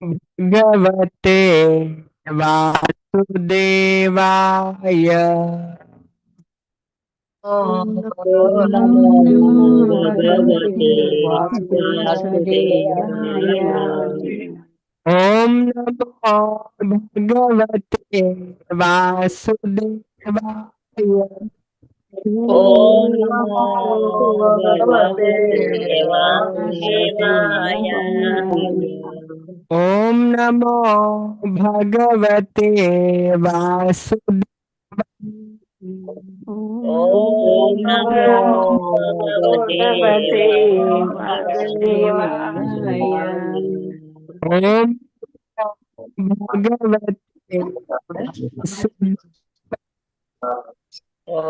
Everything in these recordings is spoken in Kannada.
भगवते वासुदेवाय। ॐ नमो नमो भगवते भगवते वासुदेवाय। वासुदेवाय। ओम नमो भगवते वासुदेवाय। ॐ नमो भगवते भगवते वासुदेवाय। वासुदेवाय। ओम नमो भगवते वासुदेवाय। ॐ नमो भगवते भगवते वासुदेवाय। वासुदेवाय। ओम भगवते वासुदेवाय।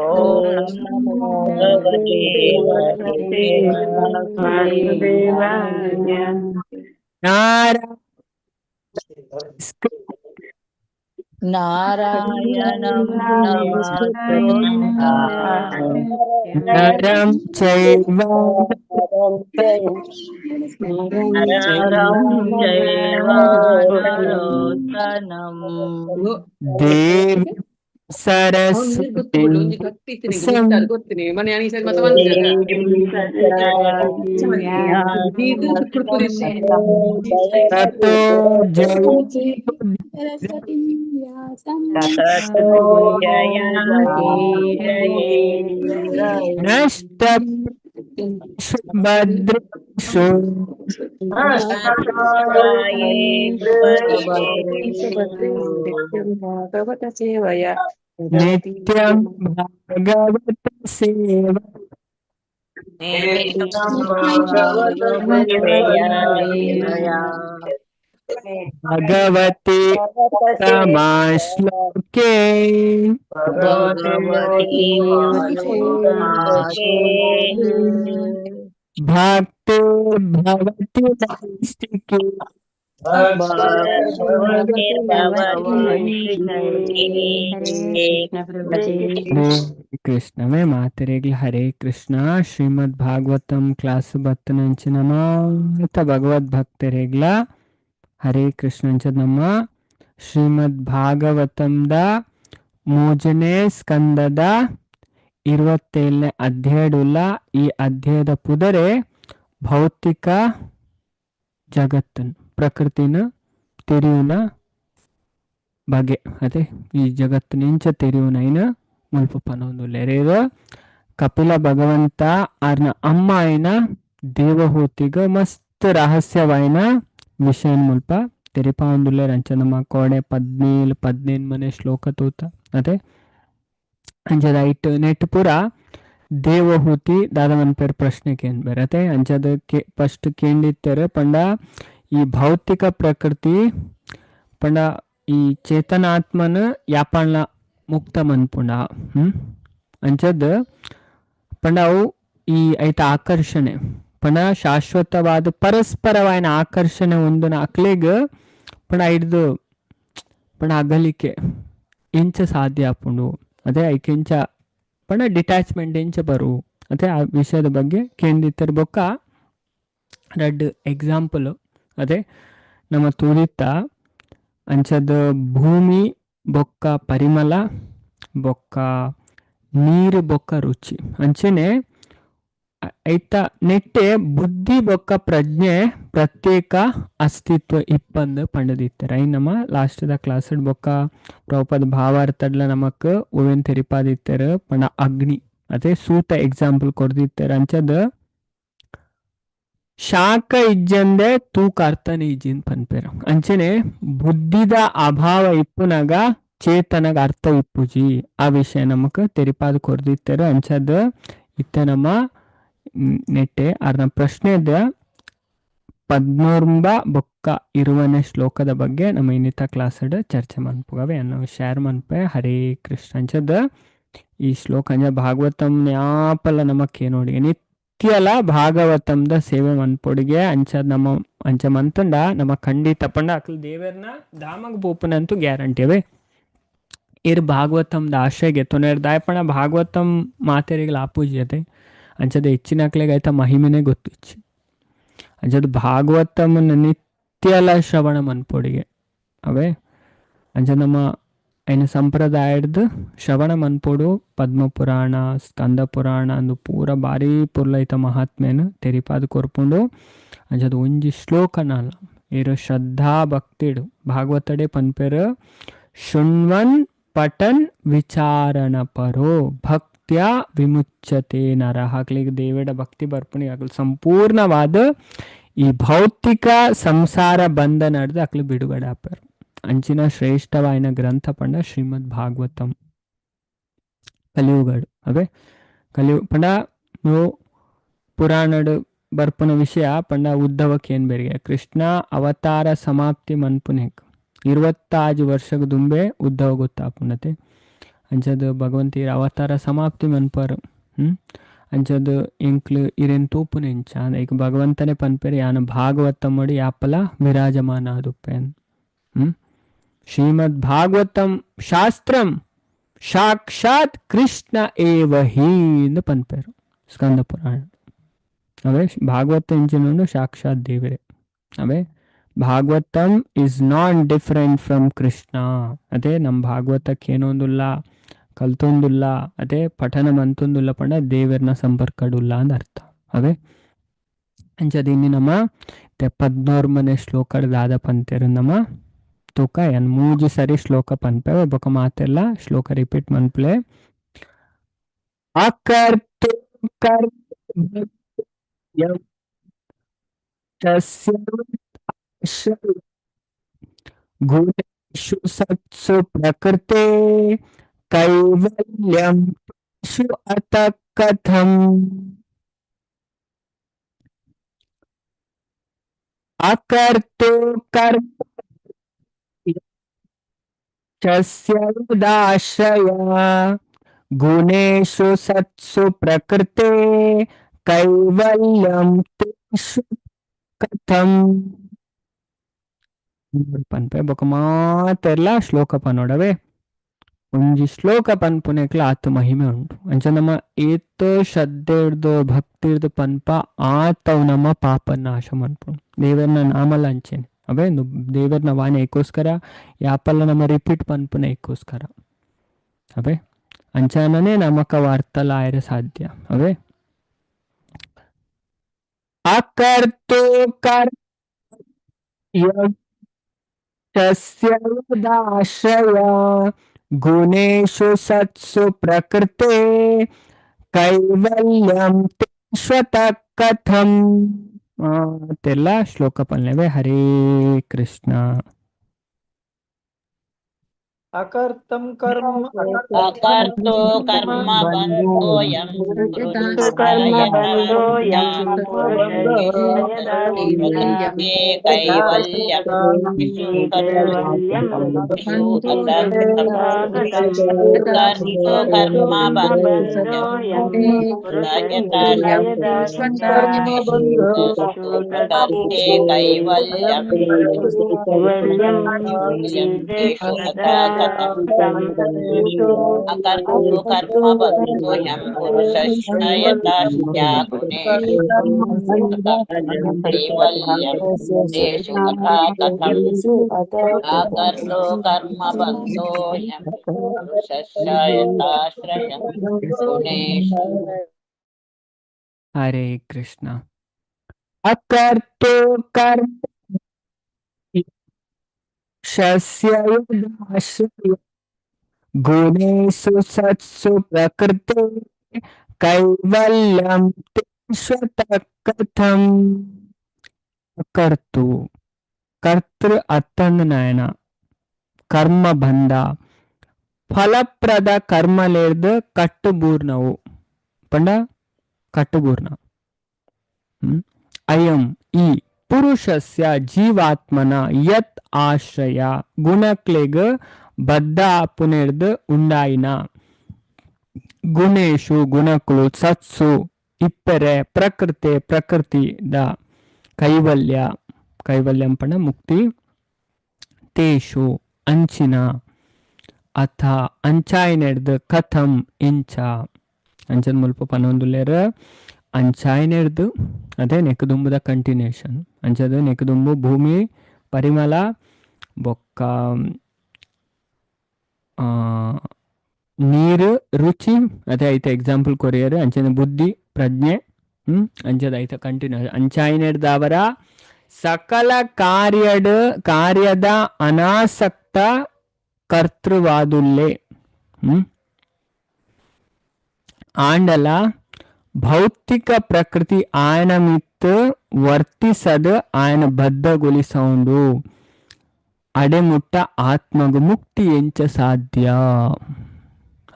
ॐ नमो भगवते वासुदेवाय। वासुदेवाय। नारायण नारायणं नमस्कृत्य नरं चैव नरं चैव नरोत्तमं देवी सरस्वती देवीं सरस्वतीं व्यासं ततो ततो जयमुदीरये नष्टभद्रेषु नमस्काये शुभद्रेषु भगवत सेवया नित्यं भागवत सेवा नित्यं भगवद्गीतया सेवया भगवते तमाश्लोके भगवती उत्तमाश्लोके भक्तिर्भवति नैष्टिकी भक्तिर्भवति नैष्ठिके। हरे कृष्ण में मातरेग्ल हरे कृष्ण श्रीमद् भागवतम क्लास बत्तनंच नमः भगवದ್ ಭಕ್ತರಿಗ್ಲ ಹರೇ ಕೃಷ್ಣಂಚ ನಮ್ಮ ಶ್ರೀಮದ್ ಭಾಗವತಂದ 3ನೇ ಸ್ಕಂದದ 27ನೇ ಅಧ್ಯಾಯಡುಲ್ಲ ಈ ಅಧ್ಯಾಯದ ಪುದರೆ ಭೌತಿಕ ಜಗತ್ತನ್ನು ಪ್ರಕೃತಿನ ತೆರಿಯುನ ಬಗೆ ಅದೇ ಈ ಜಗತ್ತಿನಿಂಚ ತೆರಿಯುನೈನ ಮುಲ್ಪ ಪನೊಂದುಲ್ಲೆರೇದು ಕಪಿಲ ಭಗವಂತ ಆರ್ನ ಅಮ್ಮ అయిన ದೇವಹೂತಿಗ ಮಸ್ತ್ ರಹಸ್ಯವೈನ ವಿಷಯ ಮುಲ್ಪ ತೆರಿಪಾಂದುಲ್ಲೆ ರಂಚನಮ ಕೋಡೆ 17 ಮನೆ ಶ್ಲೋಕ ತೂತ ಅದೇ ಅಂಚದ ಐಟ್ ನೆಟ್ ಪುರ ದೇವಹೂತಿ ದಾದವನ್ ಪೇರ್ ಪ್ರಶ್ನೆ ಕೇನ್ ಬೇರತೆ ಅಂಚದ ಫಸ್ಟ್ ಕೇಂದಿತ್ತಾರೆ ಪಂಡ ಈ ಭೌತಿಕ ಪ್ರಕೃತಿ ಪಂಡ ಈ ಚೇತನಾತ್ಮನ ಯಾಪಣ್ಣ ಮುಕ್ತ ಮನ್ಪುಂಡ ಅಂಚದ ಪಂಡ ಅವು ಈ ಐತ ಆಕರ್ಷಣೆ ಪಂಡ ಶಾಶ್ವತವಾದ ಪರಸ್ಪರವಾಯಿನ ಆಕರ್ಷಣೆ ಒಂದು ಅಕ್ಲೆಗ್ ಪಂಡ ಹಿಡ್ದು ಪಂಡ ಅಗಲಿಕೆ ಇಂಚ ಸಾಧ್ಯ ಆಪುಂಡು ಅದೇ ಐಕೆಂಚ ಪಂಡ ಡಿಟ್ಯಾಚ್ಮೆಂಟ್ ಇಂಚ ಬರು ಅದೇ ಆ ವಿಷಯದ ಬಗ್ಗೆ ಕೇಂದಿತ್ತರ ಬೊಕ್ಕ 2 ಎಕ್ಸಾಂಪಲ್ ಅದೇ ನಮ್ಮ ತೂರಿತ್ತ ಅಂಚದ ಭೂಮಿ ಬೊಕ್ಕ ಪರಿಮಳ ಬೊಕ್ಕ ನೀರು ಬೊಕ್ಕ ರುಚಿ ಅಂಚೆನೆ ಐತ ನೆಟ್ಟೆ ಬುದ್ಧಿ ಬೊಕ್ಕ ಪ್ರಜ್ಞೆ ಪ್ರತ್ಯೇಕ ಅಸ್ತಿತ್ವ ಇಪ್ಪಂದು ಪಂಡದಿತ್ತಾರೆ ಐ ನಮ್ಮ ಲಾಸ್ಟ್ದ ಕ್ಲಾಸ್ ಬೊಕ್ಕ ಪ್ರಭುಪಾದ ಭಾವಾರ್ಥಡ್ಲ ನಮಕ್ ಒವೆನ್ ತೆರಿಪಾದಿತ್ತಾರೆ ಪಂಡ ಅಗ್ನಿ ಅದೇ ಸೂತ ಎಕ್ಸಾಂಪಲ್ ಕೊಡ್ದಿತ್ತಾರೆ ಅಂಚದ ಶಾಖ ಇಜ್ಜಂದೆ ತೂಕ ಅರ್ಥನ ಇಜ್ಜಿನ್ ಪನ್ಪೇರ ಅಂಚೆನೆ ಬುದ್ಧಿದ ಅಭಾವ ಇಪ್ಪುನಗ ಚೇತನಗ ಅರ್ಥ ಇಪ್ಪುಜಿ ಆ ವಿಷಯ ನಮಕ್ ತೆರಿಪಾದ ಕೊಡ್ದಿತ್ತಾರೆ ಅಂಚದ ಇತ್ತ ನಮ್ಮ ನೆಟ್ಟೆ ಅರ್ನ ಪ್ರಶ್ನೆದ 13 ಬೊಕ್ಕ 20ನೇ ಶ್ಲೋಕದ ಬಗ್ಗೆ ನಮ್ಮ ಇನ್ನಿತ ಕ್ಲಾಸಡ್ ಚರ್ಚೆ ಮನ್ಪುಗವೆ ಅನ್ನೋ ಶೇರ್ ಮನ್ಪೆ ಹರೇ ಕೃಷ್ಣ ಅಂಚದ ಈ ಶ್ಲೋಕ ಅಂಜ ಭಾಗವತಂ ನ್ಯಾಪಲ ನಮಕ್ ನೋಡಿ ನಿತ್ಯಲ ಭಾಗವತಂದ ಸೇವೆ ಮನ್ಪೊಡಿಗೆ ಅಂಚದ್ ನಮ್ಮ ಅಂಚ ಮಂತಂಡ ನಮ್ಮ ಖಂಡಿತ ಪಂಡ ಅಕ್ಲ್ ದೇವರ್ನ ಧಾಮಗ್ ಬೋಪನಂತೂ ಗ್ಯಾರಂಟಿ ಅವೇ ಇರ್ ಭಾಗವತಂದ ಆಶ್ರಯಗೆ ತೊನೆರ್ ದಾಯಪಣ ಭಾಗವತಂ ಮಾತೆರಿಗಳ ಆಪೂಜ್ಯತೆ ಅಂಚದ ಹೆಚ್ಚಿನ ಅಕ್ಲೆಗೆ ಆಯ್ತಾ ಮಹಿಮೆನೆ ಗೊತ್ತು ಅಂಚದ ಭಾಗವತಮನ ಸತ್ಯಲ ಶ್ರವಣ ಮನ್ಪೊಡಿಗೆ ಅವೇ ಅಂಚ ನಮ್ಮ ಐನ ಸಂಪ್ರದಾಯದ ಶ್ರವಣ ಮನ್ಪೊಡು ಪದ್ಮ ಪುರಾಣ ಸ್ಕಂದ ಪುರಾಣ ಅಂದು ಪೂರ ಬಾರಿ ಪುರ್ಲೈತ ಮಹಾತ್ಮೆನ್ ತೆರಿಪಾದ್ ಕೊರ್ಪುಂಡು ಅಂಚದ ಒಂಜಿ ಶ್ಲೋಕನಾಲ ಇರು ಶ್ರದ್ಧಾ ಭಕ್ತಿಡು ಭಾಗವತಡೆ ಪನ್ಪೆರ್ ಶೃಣ್ವನ್ ಪಟನ್ ವಿಚಾರಣ ಪರೋ ಭಕ್ತ್ಯ ವಿಮುಚ್ಯತೆ ನರ ಹಾಕ್ಲಿಗೆ ದೇವಡ ಭಕ್ತಿ ಬರ್ಪುಣಿ ಆಗ್ಲಿ ಸಂಪೂರ್ಣವಾದ ಈ ಭೌತಿಕ ಸಂಸಾರ ಬಂಧ ನಡೆದು ಅಕ್ಲಿ ಬಿಡುಗಡೆ ಆಪರು ಅಂಚಿನ ಶ್ರೇಷ್ಠವಾಯಿನ ಗ್ರಂಥ ಪಂಡ ಶ್ರೀಮದ್ ಭಾಗವತಂ ಕಲಿಯುಗಡು ಅವೇ ಪಂಡ ನೀವು ಪುರಾಣಡು ಬರ್ಪುನ ವಿಷಯ ಪಂಡ ಉದ್ದವಕ್ಕೆ ಏನ್ ಬೇರೆ ಕೃಷ್ಣ ಅವತಾರ ಸಮಾಪ್ತಿ ಮನ್ಪುನೆಕ್ 25 ವರ್ಷಕ್ಕೆ ದುಂಬೆ ಉದ್ದವ ಗೊತ್ತಾಪುನತೆ ಅಂಚದು ಭಗವಂತೀರ ಅವತಾರ ಸಮಾಪ್ತಿ ಮನ್ಪರು ಅಂಚದು ಎಂಕ್ಲು ಇರೆನ್ ತೂಪುನ ಎಂಚ ಈಗ ಭಗವಂತನೇ ಪನ್ಪೆರೆ ಯಾನ ಭಾಗವತಂ ಮಡಿ ಯಾಪಲ ವಿರಾಜಮಾನ ಆದುಪ್ಪೆನ್ ಶ್ರೀಮದ್ ಭಾಗವತಂ ಶಾಸ್ತ್ರಂ ಸಾಕ್ಷಾತ್ ಕೃಷ್ಣ ಏವ ಹೀ ಎಂದು ಪನ್ಪೆರು ಸ್ಕಂದ ಪುರಾಣ ಅವೇ ಭಾಗವತ ಎಂಚಿನ ಸಾಕ್ಷಾತ್ ದೇವರೇ ಅವೇ Bhagavatam is not different from Krishna ಅದೇ ನಮ್ಮ ಭಾಗವತಕ್ಕೆ ಏನೊಂದಿಲ್ಲ ಕಲ್ತೊಂದಿಲ್ಲ ಅದೇ ಪಠನ ಮಂತೊಂದಿಲ್ಲ ಪಂಡ ದೇವರನ್ನ ಸಂಪರ್ಕಡುಲ್ಲ ಅಂದ ಅರ್ಥ ಅವೇ ಅಂಚದ ಇನ್ನಿ ನಮ್ಮ 14 ಶ್ಲೋಕದ ದಾದ ಪಂತೆರು ನಮ್ಮ ತೂಕ ಏನ್ 3 ಸರಿ ಶ್ಲೋಕ ಪನ್ಪೆ ಒಬ್ಬಕ ಮಾತೆಲ್ಲ ಶ್ಲೋಕ ರಿಪೀಟ್ ಮನ್ಪ್ಲೆ ಅಕರ್ತು ಗುಣೇಶು ಸತ್ಸು ಪ್ರಕೃತೆ ಕೈವಲ್ಯಂ ಶು ಅತ ಕಥಂ ಅಕರ್ತು ಕರ್ಮ ಉದಾಶ್ರಯ ಗುಣೇಶು ಸತ್ಸು ಪ್ರಕೃತೆ ಕೈವಲ್ಯಂ ತೇಷು ಕಥಂ ಪನ್ಪೆ ಬೊಕ ಮಾತೆಲ್ಲ ಶ್ಲೋಕ ಪನ್ನೋಡವೇ ಒಂಜಿ ಶ್ಲೋಕ ಪನ್ಪುನೆಕ್ಲ ಆತ ಮಹಿಮೆ ಉಂಟು ಅಂಚ ನಮ್ಮ ಏತ ಶ್ರದ್ಧೆ ಹಿಡ್ದು ಭಕ್ತಿ ಹಿಡ್ದು ಪನ್ಪ ಆತವ್ ನಮ್ಮ ಪಾಪ ನಾಶ ಮನ್ಪುಂಡು ದೇವರನ್ನ ನಾಮಲ್ಲ ಅಂಚೆನೆ ಅವೇ ದೇವರನ್ನ ವಾನೆ ಏಕೋಸ್ಕರ ಯಾಪಲ್ಲ ನಮ್ಮ ರಿಪೀಟ್ ಪನ್ಪುನ ಏಕೋಸ್ಕರ ಅವೇ ಅಂಚಾನನೇ ನಮಕ ವಾರ್ತಲ ಆಯ್ರ ಸಾಧ್ಯ ಅವೇ ಅಕರ್ತು ಕರ್ಯಶ್ರಯ ಗುಣೇಶು ಸತ್ಸು ಪ್ರಕೃತೆ ಕೈವಲ್ಯಂ ತೇಷ್ವತ ಕಥಂ ತೆಲ್ಲ ಶ್ಲೋಕ ಪಲ್ಯವೇ ಹರೇ ಕೃಷ್ಣ ಅಕರ್ತಂ ಕರ್ಮ ಅಕರ್ತು ಕರ್ಮ ಬಂಧೋಯಂ ಕರ್ಮಬಂಧೋಯಂ ಪುರುಷೇ ಕೈವಲ್ಯಂ ಕರ್ತು ಕರ್ಮ ಬಂಧೋಯಂ ಪ್ರಕೃತೆ ಕೈವಲ್ಯಂ ಅಕರ್ತು ಕರ್ಮ ಬಂಧೋಯಂ ಪುರುಷಶ್ಚ ಯಥಾಶ್ಚ ಗುಣೇಷು ಕೈವಲ್ಯಂ ತೇಷು ತಥಾ ಕಥಂ ಅಕರ್ತು ಕರ್ಮ ಬಂಧೋಯಂ ಪುರುಷಶ್ಚ ಯಥಾಶ್ರಯ ಗುಣೇಷು ಹರೇ ಕೃಷ್ಣ ಅಕರ್ತು ಕರ್ಮ ಶಸ್ಯಯುದಾಶ್ರಯ ಗುಣೇಶು ಸತ್ಸು ಪ್ರಕೃತೆ ಕೈವಲ್ಯಂ ತೇಷ್ವತ ಕಥಂ ಕರ್ತು ಕರ್ತೃ ಅತ್ತಂದ ನಯನ ಕರ್ಮ ಬಂಧ ಫಲಪ್ರದ ಕರ್ಮಲೇರ್ದು ಕಟ್ಟುಬೂರ್ಣವು ಪಂಡ ಕಟ್ಟುಬೂರ್ಣ ಅಯಂ ಈ ಪುರುಷಸ್ಯ ಜೀವಾತ್ಮನ ಯತ್ ಆಶ್ರಯ ಗುಣಕ್ಲೆಗ್ ಬದ್ಧ ಪುನರ್ದು ಉಂಡಾಯಿನ ಗುಣೇಶು ಗುಣಕುಳು ಸತ್ಸು ಇಪ್ಪರೆ ಪ್ರಕೃತಿದ ಕೈವಲ್ಯಂ ಪಣ ಮುಕ್ತಿ ತೇಷು ಅಂಚಿನ ಅಥ ಅಂಚಾಯಿನೆಡ್ದು ಕಥಂ ಇಂಚ ಅಂಚನ್ ಮುಲ್ಪ ಪನೊಂದುಲ್ಲೇರ ಅಂಚಾಯಿನೆಡ್ದು ಅದೇ ನೆಕದುಂಬದ ಕಂಟಿನ್ಯೂಷನ್ ಅಂಚದ ನೆಕದುಂಬು ಭೂಮಿ ಪರಿಮಳ ಬೊಕ್ಕ ನೀರು ರುಚಿ ಅದೇ ಐತೆ ಎಕ್ಸಾಂಪಲ್ ಕೊರಿಯರ್ ಅಂಚನೆ ಬುದ್ಧಿ ಪ್ರಜ್ಞೆ ಅಂಚದ ಐತೆ ಕಂಟಿನ್ಯೂ ಅಂಚಾಯಿನೆಡ್ದವರ ಸಕಲ ಕಾರ್ಯದ ಅನಾಸಕ್ತ ಕರ್ತೃವಾದುಲ್ಲೆ ಆಂಡಲ ಭೌತಿಕ ಪ್ರಕೃತಿ ఆయన ಮಿತ್ತು ವರ್ತಿಸದು ఆయన ಬದ್ಧಗೊಳಿಸೌಂಡು ಅಡೆಮುಟ್ಟ ಆತ್ಮಗು ಮುಕ್ತಿ ಎಂಚ ಸಾಧ್ಯ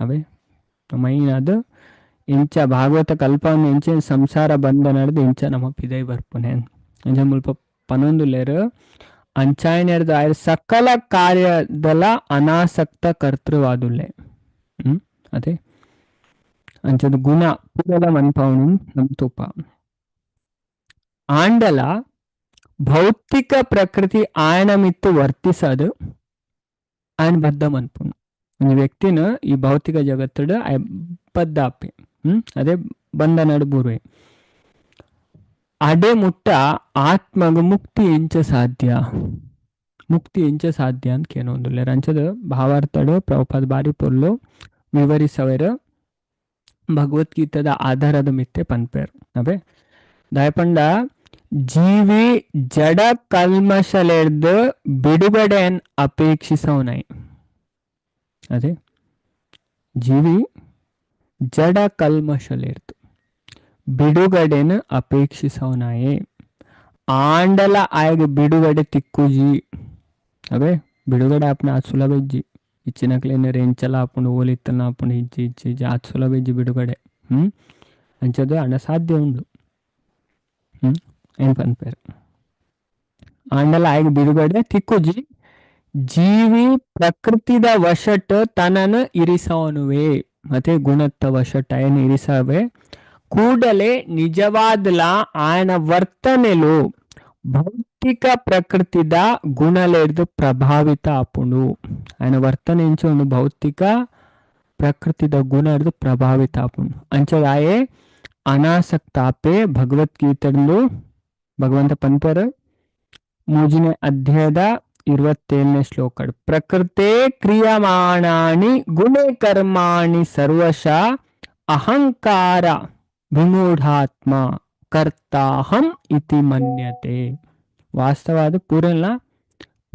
ಅವೇ ಮೈನ್ ಅದು ಇಂಚ ಭಾಗವತ ಕಲ್ಪನೆ ಎಂಚ ಸಂಸಾರ ಬಂಧ ನಡೆದು ಇಂಚ ನಮ್ಮ ಪಿದೈ ಬರ್ಪುನೆ ಅಂಚ ಮುಲ್ಪ ಪನೊಂದುಲೆರು ಅಂಚಾಯನೆರ್ದು ಆಯ್ರ ಸಕಲ ಕಾರ್ಯದಲ ಅನಾಸಕ್ತ ಕರ್ತೃವಾದುಲ್ಲೆ ಅದೇ ಅಂಚದ ಗುಣ ಪೂರಲ ಮನ್ಪವನು ನಮ್ ತುಪ್ಪ ಆಂಡಲ ಭೌತಿಕ ಪ್ರಕೃತಿ ఆయన ಮಿತ್ತು ವರ್ತಿಸದು ఆయన ಬದ್ಧ ಮನ್ಪುನು ಒಂದು ವ್ಯಕ್ತಿನ ಈ ಭೌತಿಕ ಜಗತ್ತಡ ಬದ್ಧ ಆಪೆ ಅದೇ ಬಂಧ ನಡುಬೂರ್ವೆ ಅಡೆ ಮುಟ್ಟ ಆತ್ಮಗ ಮುಕ್ತಿ ಎಂಚ ಸಾಧ್ಯ ಅಂತ ಕೇನೊಂದುಲ್ಲೆ ರಂಚದ ಭಾವಾರ್ಥಡು ಪ್ರಭುಪಾದ ಬಾರಿ ಪೊರ್ಲು ವಿವರಿಸವರು ಭಗವದ್ಗೀತದ ಆಧಾರದ ಮಿತ್ತೆ ಪನ್ಪೇರು ಅವೇ ದಯಪಂಡ ಜೀವಿ ಜಡ ಕಲ್ಮಶಲೆಡ್ದು ಬಿಡುಗಡೆಯನ್ನು ಅಪೇಕ್ಷಿಸವನೈ ಅದೇ ಜೀವಿ ಜಡ ಕಲ್ಮಶಲೆಡ್ದು ಬಿಡುಗಡೆನ ಅಪೇಕ್ಷಿಸವನಾಯೇ ಆಂಡಲ ಆಯ್ಗೆ ಬಿಡುಗಡೆ ತಿಕ್ಕುಜಿ ಅವೇ ಬಿಡುಗಡೆ ಆಪನ ಅದು ಸುಲಭ ಇಜ್ಜಿ ಇಚ್ಚಿನಕ್ಲೇನೆ ರೆಂಚಲ ಆಪುಂಡು ಓಲಿತ್ತನ ಆಪುಂಡು ಇಜ್ಜಿ ಅದು ಸುಲಭ ಇಜ್ಜಿ ಬಿಡುಗಡೆ ಅಂಚದು ಅಣಸಾಧ್ಯ ಉಂಡು ಏನು ಪನ್ಪೇರು ಆಂಡಲ ಆಯ್ಗೆ ಬಿಡುಗಡೆ ತಿಕ್ಕುಜಿ ಜೀವಿ ಪ್ರಕೃತಿದ ವಶಟ್ ತನನ ಇರಿಸವನುವೆ ಮತ್ತೆ ಗುಣತ್ತ ವಶಟ್ ఆయన ಇರಿಸವೆ ಕೂಡಲೇ ನಿಜವಾದಲ ఆయన ವರ್ತನೆಲು ಭೌತಿಕ ಪ್ರಕೃತಿದ ಗುಣಲೆಡ್ದು ಪ್ರಭಾವಿತ ಆಪುಂಡು ఆయన ವರ್ತನೆ ಇಂಚ ಒಂದು ಭೌತಿಕ ಪ್ರಕೃತಿದ ಗುಣ ಹಿಡಿದು ಪ್ರಭಾವಿತ ಆಪುಂಡು ಅಂಚದ ಆಯೆ ಅನಾಸಕ್ತ ಆಪೆ ಭಗವದ್ಗೀತೆಂದು ಭಗವಂತ ಪನ್ಪರ ಮೂಜನೇ ಅಧ್ಯಾಯದ 27ನೇ ಶ್ಲೋಕ ಪ್ರಕೃತೆ ಕ್ರಿಯಮಾಣಾನಿ ಗುಣೆ ಕರ್ಮಾಣಿ ಸರ್ವಶ ಅಹಂಕಾರ ವಿಮೂಢಾತ್ಮ ಕರ್ತಾಹಂ ಇತಿ ಮನ್ಯತೆ ವಾಸ್ತವಾದ ಪೂರಲ್ಲ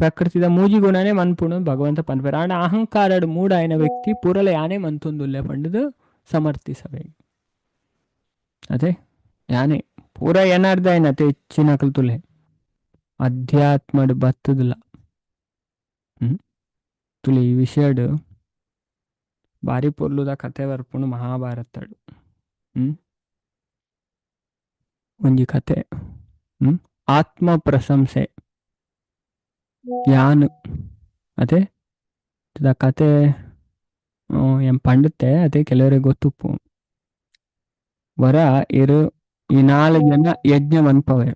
ಪ್ರಕೃತಿದ ಮೂಜಿ ಗುಣನೇ ಮನ್ಪುಣ ಭಗವಂತ ಪನ್ಪರ ಆಂಡ ಅಹಂಕಾರ ಮೂಡ ಆಯ್ನ ವ್ಯಕ್ತಿ ಪೂರಲ ಯಾನೇ ಮಂತೊಂದುಲ್ಲೆ ಪಂಡದು ಸಮರ್ಥಿಸಬೇಕು ಅದೇ ಯಾನೇ ಪೂರ ಏನಾರ್ದ ಏನತೆ ಹೆಚ್ಚಿನ ಕಲ್ತುಲೆ ಅಧ್ಯಾತ್ಮಡ್ ಬತ್ತದಿಲ್ಲ ತುಲಿ ಈ ವಿಷಯಡು ಬಾರಿ ಪೊರ್ಲುದ ಕತೆ ಬರ್ಪುಣು ಮಹಾಭಾರತಡು ಒಂಜಿ ಕತೆ ಆತ್ಮ ಪ್ರಶಂಸೆ ಯಾನು ಅದೇ ಕತೆ ಏನ್ ಪಂಡುತ್ತೆ ಅದೇ ಕೆಲವರಿಗೆ ಗೊತ್ತುಪ್ಪು ವರ ಇರು ಈ 4 ಜನ ಯಜ್ಞ ಮನ್ಪವೆ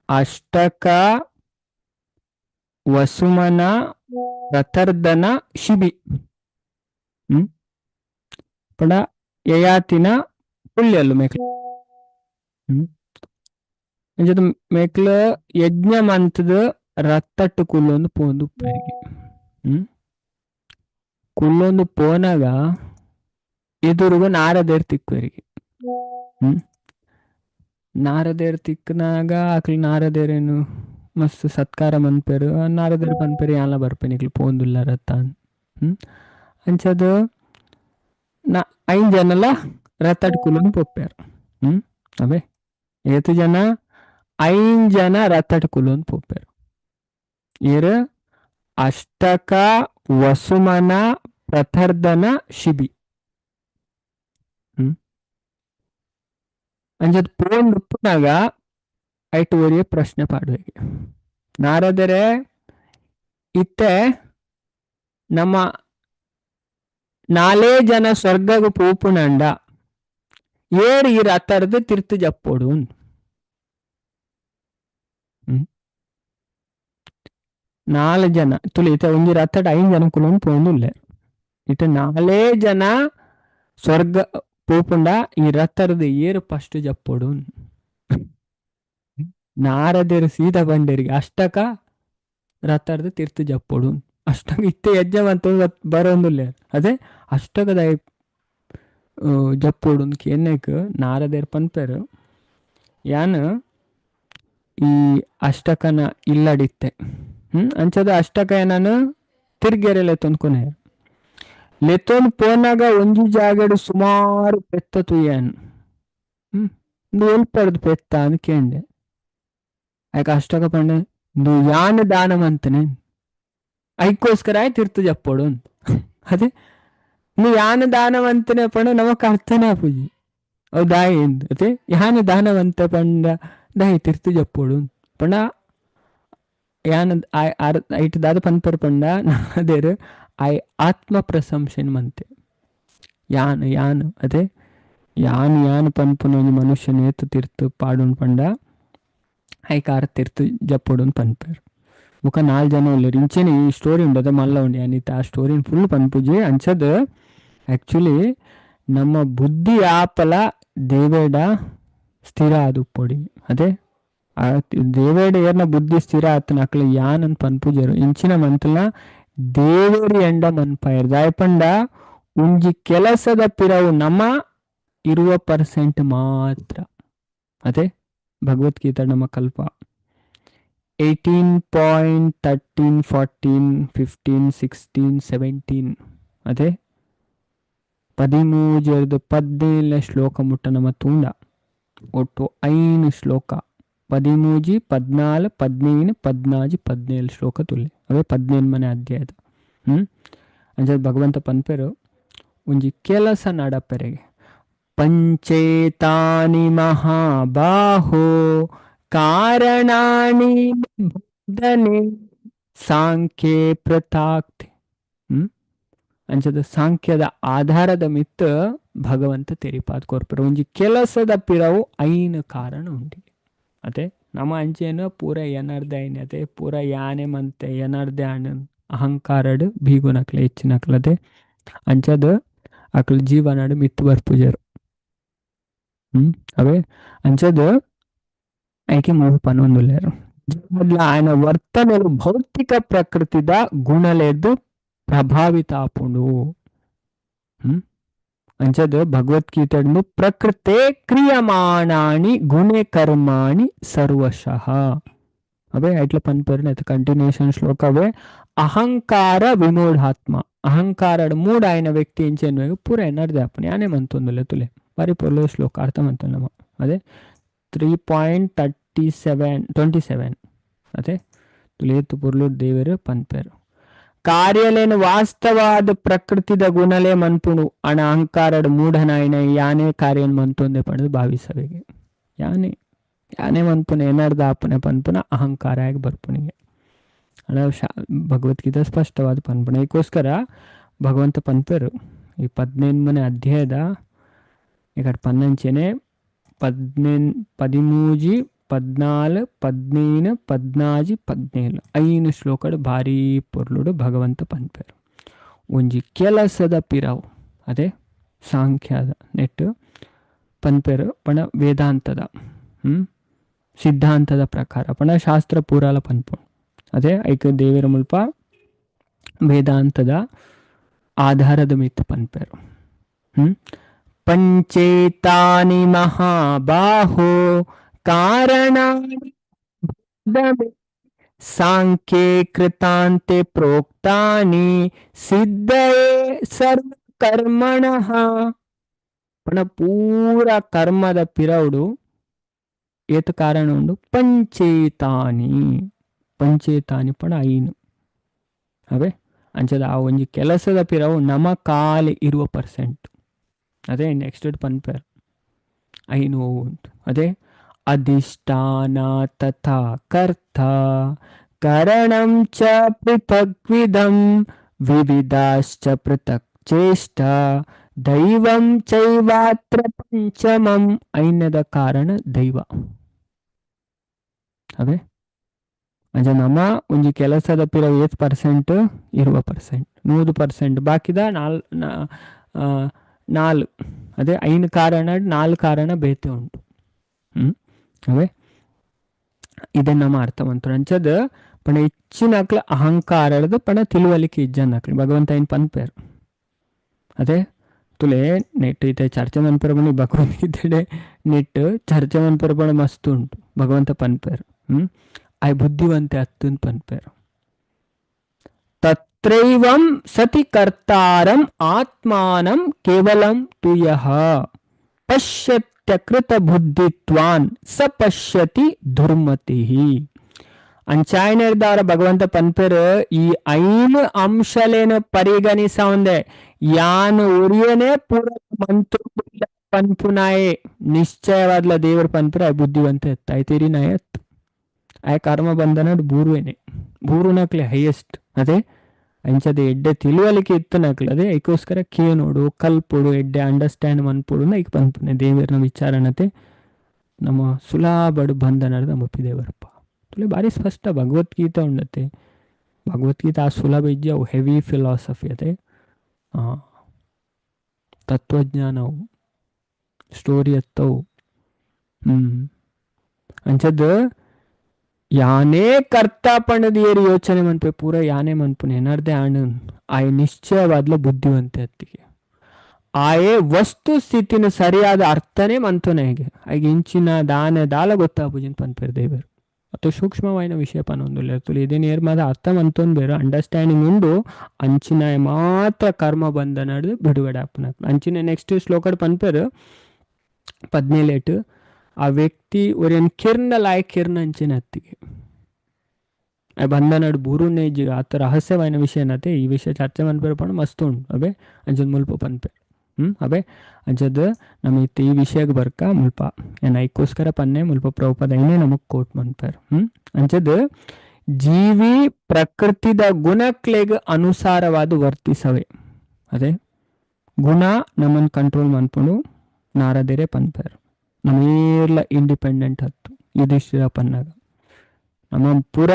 ಅಷ್ಟಕ ವಸುಮನ ರಥರ್ಧನ ಶಿಬಿ ಪಡ ಯಯಾತಿನ ಪುಳ್ಯಲ್ಲು ಮೇಕ್ಲ ಮೇಕ್ಲ ಯಜ್ಞ ಮಂತದ ರತ್ತಟ್ಟು ಕುಲ್ಲೊಂದು ಪೋಂದು ಉಪ್ಪರಿಗೆ ಕುಲ್ಲೊಂದು ಪೋನಾಗ ಎದುರುಗ ನಾರದೇರ್ ತಿಕ್ಕುವರಿಗೆ ನಾರದೇರ್ ತಿಕ್ಕನಾಗ ಆಕಲಿ ನಾರದೇರೇನು ಮಸ್ತ್ ಸತ್ಕಾರ ಮನ್ಪೇರು ನಾರದೇರ್ ಪನ್ಪೇರು ಯಾಲ ಬರ್ಪೇನೆ ಇಕ್ಲಿ ಪೋಂದುಲ್ಲ ರಥ ಅಂಚದು 5 ಜನಲ ರಥಡ್ ಕುಲನ್ ಪೊಪ್ಪ್ಯಾರು ಅವೇ 7 ಜನ 5 ಜನ ರಥಡ್ ಕುಲನ್ ಪೊಪ್ಪ್ಯಾರು ಏರು ಅಷ್ಟಕ ವಸುಮನ ಪ್ರಥರ್ಧನ ಶಿಬಿ ಅಂಚದ್ ಪೋಂಡ್ ಉಪ್ಪುನಾಗ ಐಟು ಒರಿಯ ಪ್ರಶ್ನೆ ಪಾಡುವೆಗೆ ನಾರದರೆ ಇತ್ತೆ ನಮ್ಮ 4 ಜನ ಸ್ವರ್ಗಗ ಪೋಪುನಂಡ ಏರು ಈ ರಥರ್ದು ತಿರ್ತು ಜಪ್ಪೋಡು 4 ಜನ ತುಳಿ ಇತ ಒಂಜಿ ರಥಡ್ 5 ಜನ ಕುಲೊಂದು ಪೋಂದುಲ್ಲೆ ಇಟ 4 ಜನ ಸ್ವರ್ಗ ಪೋಪುಂಡ ಈ ರಥರ್ದು ಏರು ಫಸ್ಟ್ ಜಪ್ಪೋಡು ನಾರದೇರು ಸೀದಾ ಬಂಡೇರಿಗೆ ಅಷ್ಟಕ ರಥರ್ದು ತೀರ್ಥ ಜಪ್ಪೋಡು ಅಷ್ಟಕ ಇತ್ತೆ ಯಜ್ಞವಂತ ಬರೋಂದುಲ್ಲ ಅದೇ ಅಷ್ಟಕದ ಜಪ್ಪೋಡು ಕೇನ್ನಕ್ ನಾರದೇರ್ ಪನ್ಪೇರು ಯಾನ್ ಈ ಅಷ್ಟಕನ ಇಲ್ಲಡಿತ್ತೆ ಅಂಚದ ಅಷ್ಟಕ ಏನಾನು ತಿರ್ಗೆರೆ ಲೆತ್ತೊಂದ್ಕೊನೆ ಲೆತ್ತೊಂದು ಪೋನಾಗ ಒಂಜಿ ಜಾಗಡು ಸುಮಾರು ಪೆತ್ತ ತುಯ್ಯಾನು ಎಲ್ಪಡ್ದು ಪೆತ್ತ ಅಂತ ಕೇಂಡೆ ಆಯ್ಕ ಅಷ್ಟಕ ಪಂಡೆ ನು ಯಾನ್ ದಾನವಂತನೆ ಐಕ್ಕೋಸ್ಕರ ತೀರ್ಥ ಜಪ್ಪೋಡು ಅಂತ ಅದೇ ನು ಯಾನ್ ದಾನವಂತನೆ ಪಂಡ ನಮಕ್ ಅರ್ಥನೇ ಪೂಜಿ ಅವು ದಾಯಿ ಎಂದು ಅದೇ ಯಾನ್ ದಾನವಂತ ಪಂಡ ದಾಯಿ ತೀರ್ಥ ಜಪ್ಪೋಡು ಪಂಡ ಯಾನ್ ಐಟ್ ದಾದ ಪನ್ಪರ್ ಪಂಡ ನಾದೇರು ಐ ಆತ್ಮ ಪ್ರಶಂಸೆನ್ ಮಂತೆ ಯಾನ್ ಅದೇ ಯಾನ್ ಪನ್ಪುನ ಮನುಷ್ಯನ ಏತು ತೀರ್ಥ ಪಾಡುನ್ ಪಂಡ ಐಕಾರ ತೀರ್ಥ ಜಪ್ಪೋಡು ಪನ್ಪೇರು ಮುಖ 4 ಜನ ಉಳ್ಳೇರು ಇಂಚೆನೆ ಈ ಸ್ಟೋರಿ ಉಂಡು ಅದೇ ಮಲ್ಲ ಉಂಡು ಅನಿತ ಆ ಸ್ಟೋರಿನ ಫುಲ್ ಪನ್ಪುಜಿ ಅಂಚದ ಆ್ಯಕ್ಚುಲಿ ನಮ್ಮ ಬುದ್ಧಿ ಆಪಲ ದೇವೇಡ ಸ್ಥಿರ ಅದು ಪೊಡಿ ಅದೇ ದೇವೇಡ ಏರ್ನ ಬುದ್ಧಿ ಸ್ಥಿರ ಆತನ ಅಕ್ಲ ಯಾನ್ ಅಂತ ಪನ್ಪುಜರು ಇಂಚಿನ ಮಂತಲ ದೇವೇರಿ ಎಂಡ ಮನ್ಪಾಯರ್ ದಾಯಪಂಡ ಉಂಜಿ ಕೆಲಸದ ಪಿರವು ನಮ್ಮ ಇರುವ ಪರ್ಸೆಂಟ್ ಮಾತ್ರ ಅದೇ ಭಗವದ್ಗೀತಾ ನಮ್ಮ ಕಲ್ಪ 18.13 14 15 16 17 ಅದೇ 13 ಶ್ಲೋಕ ಮುಟ್ಟ ನಮ್ಮ ತೂಂಡ ಒಟ್ಟು 5 ಶ್ಲೋಕ 13 14 15 15 17 ಶ್ಲೋಕ ತುಲ್ಲೆ ಅವೇ 18 ಮನೆ ಅಧ್ಯಾಯದ ಅಂಚ ಭಗವಂತ ಪನ್ಪೇರು ಒಂಜಿ ಕೆಲಸ ನಡಪೆರೆಗೆ ಪಂಚೇತಾನಿ ಮಹಾಬಾಹೋ ಕಾರಣಾನಿ ಬುದ್ಧನೆ ಸಾಂಖ್ಯೆ ಪ್ರತಾಕ್ತಿ ಅಂಚದ ಸಾಂಖ್ಯದ ಆಧಾರದ ಮಿತ್ತ ಭಗವಂತ ತೆರಿಪಾದ್ ಕೊರ್ಪರು ಒಂಜಿ ಕೆಲಸದ ಪಿರವು 5 ಕಾರಣ ಉಂಡಿ ಅದೇ ನಮ್ಮ ಅಂಚೆನು ಪೂರ ಏನರ್ದೆ ಐನೆ ಅದೇ ಪೂರ ಯಾನೆ ಮಂತೆ ಏನರ್ದೆ ಅಣ್ಣ ಅಹಂಕಾರಡು ಬೀಗುನಕ್ಲೆ ಹೆಚ್ಚಿನಕ್ಲದೆ ಅಂಚದ ಅಕ್ಲ ಜೀವನಾಡು ಮಿತ್ತು ಬರ್ಪುಜರು ಅವೇ ಅಂಚದ ಐಕೆ ಮೂರು ಪನ್ನೊಂದುಲ್ಲೇರು ఆయన ವರ್ತನೆಲು ಭೌತಿಕ ಪ್ರಕೃತಿದ ಗುಣಲೆದ್ದು ಪ್ರಭಾವಿತ ಆಪುಂಡು ಅಂಚದ ಭಗವದ್ಗೀತೆಯನ್ನು ಪ್ರಕೃತೆ ಕ್ರಿಯಮಾಣಾನಿ ಗುಣೆ ಕರ್ಮಾಣಿ ಸರ್ವಶಃ ಅವೇ ಐಟ್ಲ ಪನ್ಪರ್ನ ಕಂಟಿನ್ಯೂಷನ್ ಶ್ಲೋಕವೇ ಅಹಂಕಾರ ವಿಮೂಢಾತ್ಮ ಅಹಂಕಾರಡ್ ಮೂಢ ಆಯ್ನ ವ್ಯಕ್ತಿ ಇಂಚೆನ್ವೇಗ ಪೂರ ಎನರ್ದೆ ಆಪನೆ ಯಾನೇ ಮಂತೊಂದುಲ್ಲೆ ತುಲೆ ಬಾರಿ ಪೊರ್ಲು ಶ್ಲೋಕ ಅರ್ಥ ಮಂತ ನಮ್ಮ ಅದೇ 3.27 ಅದೇ ತುಲೇತು ಪುರ್ಲು ದೇವರು ಪನ್ಪೇರು ಕಾರ್ಯಲೇನು ವಾಸ್ತವಾದ ಪ್ರಕೃತಿದ ಗುಣಲೇ ಮನ್ಪುಣು ಅಣ ಅಹಂಕಾರಡ್ ಮೂಢನಾಯ್ನ ಯಾನೇ ಕಾರ್ಯನ್ ಮಂತೊಂದೆ ಪಡೆದು ಭಾವಿಸಬೇಗೆ ಯಾನೇ ಮನ್ಪುನ ಏನರ್ದ ಆಪನೆ ಪನ್ಪುನ ಅಹಂಕಾರ ಆಗಿ ಬರ್ಪುನಿಗೆ ಅಣ ಭಗವದ್ಗೀತಾ ಸ್ಪಷ್ಟವಾದ ಪನ್ಪುಣ ಈಗೋಸ್ಕರ ಭಗವಂತ ಪನ್ಪೇರು ಈ 18 ಮನೆ ಅಧ್ಯಾಯದ ಈಗ ಪನ್ನಂಚೆನೆ 13 14 15 15 17 5 ಶ್ಲೋಕಡು ಭಾರಿ ಪೊರ್ಲುಡು ಭಗವಂತ ಪನ್ಪೇರು ಒಂಜಿ ಕೆಲಸದ ಪಿರವು ಅದೇ ಸಾಂಖ್ಯದ ನೆಟ್ಟು ಪನ್ಪೇರು ಪಣ ವೇದಾಂತದ ಸಿದ್ಧಾಂತದ ಪ್ರಕಾರ ಪಣ ಶಾಸ್ತ್ರ ಪೂರಾಲ ಪನ್ಪು ಅದೇ ಐಕ ದೇವರ ಮುಲ್ಪ ವೇದಾಂತದ ಆಧಾರದ ಮಿತ್ತು ಪನ್ಪೇರು ಪಂಚೇತಾನಿ ಮಹಾಬಾಹೋ ಕಾರಣಾನಿ ಸಾಂಖ್ಯೆ ಕೃತಾಂತೆ ಪ್ರೋಕ್ತಾನಿ ಸಿದ್ಧಯೇ ಸರ್ವ ಕರ್ಮಣಃ ಪಣ ಪೂರ ಕರ್ಮದ ಪಿರವುಡು ಏತ ಕಾರಣ ಉಂಡು ಪಂಚೇತಾನಿ ಪಣ 5 ಅವೇ ಅಂಚದ ಆ ಒಂಜಿ ಕೆಲಸದ ಪಿರವು ನಮ ಕಾಲಿ ಇರುವ ಪರ್ಸೆಂಟ್ ಅದೇ ನೆಕ್ಸ್ಟ್ ಪನ್ಪೇರ್ 5 ಉಂಟು ಅದೇ ಅಧಿಷ್ಠಾನ ತಥಾ ಕರ್ತ ಕರಣಂ ಚ ಪೃಥಗ್ವಿಧಂ ವಿವಿಧಾಶ್ಚ ಪೃಥಕ್ ಚೇಷ್ಟ ದೈವಂ ಚೈವಾತ್ರ ಪಂಚಮಂ 5ನೇದ ಕಾರಣ ದೈವ ಅವೇ ಅಂಚ ನಮ್ಮ ಒಂಜಿ ಕೆಲಸದ ಪಿರವು 8% ಇರುವ ಪರ್ಸೆಂಟ್ 100% ಬಾಕಿದ 4 ಅದೇ 5 ಕಾರಣ 4 ಕಾರಣ ಬೇತೆ ಉಂಟು ಅವೇ ಇದನ್ನ ನಮ್ಮ ಅರ್ಥ ಮಂತ್ರ ಅಂಚದ ಪಣ ಹೆಚ್ಚಿನಕ್ಲ ಅಹಂಕಾರದ ಪಣ ತಿಳುವಳಿಕೆ ಇಜ್ಜನ್ನಕ್ಲಿ ಭಗವಂತ ಏನು ಪನ್ಪೇರು ಅದೇ ತುಲೆ ನೆಟ್ ಇತ್ತೆ ಚರ್ಚೆ ಮನ್ಪೇರು ಬನ್ನಿ ಭಗವದ್ಗೀತೆ ನೆಟ್ ಚರ್ಚೆ ಮನ್ಪೇರು ಬಣ ಮಸ್ತ್ ಉಂಟು ಭಗವಂತ ಪನ್ಪೇರು ಆಯ್ ಬುದ್ಧಿವಂತೆ ಅತ್ತನ್ ಪನ್ಪೇರು ತತ್ರೈವಂ ಸತಿ ಕರ್ತಾರಂ ಆತ್ಮಾನಂ ಕೇವಲಂ ತುಯಃ ಪಶ್ಯತ್ಯಕೃತ ಬುದ್ಧಿತ್ವಾನ್ ಸ ಪಶ್ಯತಿ ದುರ್ಮತಿಹಿ ಅಂಚಾಯ್ನರ್ದಾರ ಭಗವಂತ ಪನ್ಪೇರು ಈ ಐನು ಅಂಶಲೇನು ಪರಿಗಣಿಸೌಂದೆ ಯಾನು ಉರಿಯನೇ ಪೂರ ಮಂತ್ರ ಪನ್ಪುನಾಯೆ ನಿಶ್ಚಯವಾದ್ಲ ದೇವರ ಪನ್ಪೇರು ಆಯ್ ಬುದ್ಧಿವಂತ ಎತ್ತ ಆಯ್ ತಿರಿ ನಾಯ ಎತ್ತು ಆಯ್ ಕರ್ಮ ಬಂಧನ ಬೂರುವೇನೆ ಬೂರು ನಕ್ಲೆ ಹೈಯೆಸ್ಟ್ ಅದೇ ಅಂಚದೆ ಎಡ್ಡೆ ತಿಳುವಳಿಕೆ ಇತ್ತು ನಕ್ಲೆ ಅದೇ ಐಕೋಸ್ಕರ ಕೇನೋಡು ಕಲ್ಪುಡು ಎಡ್ಡೆ ಅಂಡರ್ಸ್ಟ್ಯಾಂಡ್ ಮನ್ಪುಡು ಐಕ್ ಪನ್ಪುನೆ ದೇವರನ ವಿಚಾರಣತೆ ನಮ್ಮ ಸುಲಭಡು ಬಂಧನದ ನಮ್ಮಪ್ಪಿ ದೇವರಪ್ಪ ತುಲೆ ಭಾರಿ ಸ್ಪಷ್ಟ ಭಗವದ್ಗೀತೆ ಉಂಡತೆ ಭಗವದ್ಗೀತೆ ಆ ಸುಲಭ ಇಜ್ಜಿ ಅವು ಹೆವಿ ಫಿಲಾಸಫಿ ಅದೇ ತತ್ವಜ್ಞಾನವು ಸ್ಟೋರಿ ಎತ್ತವು ಅಂಚದ ಯಾನೇ ಕರ್ತ ಪಂಡದಿಯರು ಯೋಚನೆ ಮನ್ಪೆ ಪೂರ ಯಾನೇ ಮನ್ಪುನೆ ಏನಾರ್ದೆ ಆಣ ಆಯ್ ನಿಶ್ಚಯವಾದ್ಲ ಬುದ್ಧಿವಂತೆ ಅತ್ತಿಗೆ ಆಯೇ ವಸ್ತು ಸ್ಥಿತಿನ ಸರಿಯಾದ ಅರ್ಥನೇ ಮಂತುನೆ ಹೇಗೆ ಆಗ ಇಂಚಿನ ದಾನ ದಾಲ ಗೊತ್ತಾಪುಜಿನ್ ಪನ್ಪೇರು ದೇವರು ಅಥವಾ ಸೂಕ್ಷ್ಮವಾಯಿನ ವಿಷಯ ಪನೊಂದಿಲ್ಲ ತುಲಿ ಇದೇನು ಏರ್ಮಾದ ಅರ್ಥ ಮಂತೊಂದು ಬೇರೆ ಅಂಡರ್ಸ್ಟ್ಯಾಂಡಿಂಗ್ ಉಂಡು ಅಂಚಿನ ಮಾತ್ರ ಕರ್ಮ ಬಂದ ನಡೆದು ಬಿಡುಗಡೆ ಆಪನ ಅಂಚಿನ ನೆಕ್ಸ್ಟ್ ಶ್ಲೋಕಡ್ ಪನ್ಪೇರು 17 ಆ ವ್ಯಕ್ತಿ ಒರೇನು ಕಿರ್ನಲಾಯ ಕಿರ್ನ ಅಂಚಿನ ಹತ್ತಿಗೆ ಬಂದ ನಡು ಬೂರುನೇ ಆತ ರಹಸ್ಯವಾಯಿನ ವಿಷಯ ಏನತೆ ಈ ವಿಷಯ ಚರ್ಚೆ ಮನ್ಪೇರು ಪಣ ಮಸ್ತ್ ಉಂಡು ಅಬೆ ಅಂಚದ ಮುಲ್ಪ ಪನ್ಪೇರು ಅಬೆ ಅಂಚದ ನಮ್ಮ ಈ ವಿಷಯಕ್ಕೆ ಬರ್ಕ ಮುಲ್ಪ ಏನು ಐಕೋಸ್ಕರ ಪನ್ನೆ ಮುಲ್ಪ ಪ್ರಭುಪಾದ ಐನೇ ನಮಗೆ ಕೋಟ್ ಮನ್ಪೇರು ಅಂಚದ ಜೀವಿ ಪ್ರಕೃತಿದ ಗುಣಕ್ಲೆಗ್ ಅನುಸಾರವಾದ ವರ್ತಿಸವೆ ಅದೇ ಗುಣ ನಮ್ಮನ್ನು ಕಂಟ್ರೋಲ್ ಮನ್ಪುಂಡು ನಾರದೇರೆ ಪನ್ಪೇರು ನಮೇರ್ಲ ಇಂಡಿಪೆಂಡೆಂಟ್ ಹತ್ತು ಯುಧಿಷ್ಠಿರ ಪನ್ನಾಗ ನಮ್ಮ ಪುರ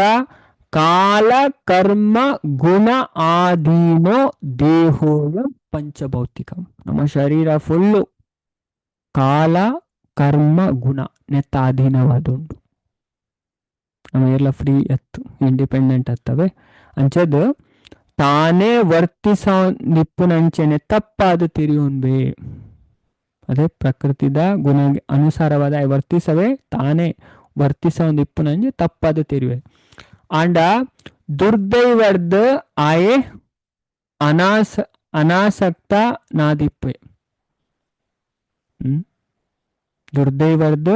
ಕಾಲ ಕರ್ಮ ಗುಣ ಆಧೀನೋ ದೇಹೋಯ ಪಂಚಭೌತಿಕಂ ನಮ್ಮ ಶರೀರ ಫುಲ್ಲು ಕಾಲ ಕರ್ಮ ಗುಣ ನೆತ್ತ ಅಧೀನವಾದುಂಡು ನಮಗೆಲ್ಲ ಫ್ರೀ ಎತ್ತು ಇಂಡಿಪೆಂಡೆಂಟ್ ಹತ್ತವೆ ಅಂಚದು ತಾನೇ ವರ್ತಿಸ ನಿಪ್ಪುನಂಚೆನೆ ತಪ್ಪಾದ ತಿರಿಯೋನ್ಬೇ ಅದೇ ಪ್ರಕೃತಿದ ಗುಣ ಅನುಸಾರವಾದ ವರ್ತಿಸವೆ ತಾನೇ ವರ್ತಿಸ ಒಂದು ಇಪ್ಪುನಂಜೆ ತಪ್ಪಾದ ತಿರುವೆ ಆಂಡ ದುರ್ದೈವರ್ದ ಆಯೆ ಅನಾಸಕ್ತ ನಾದಿಪ್ಪೆ ದುರ್ದೈವರ್ದ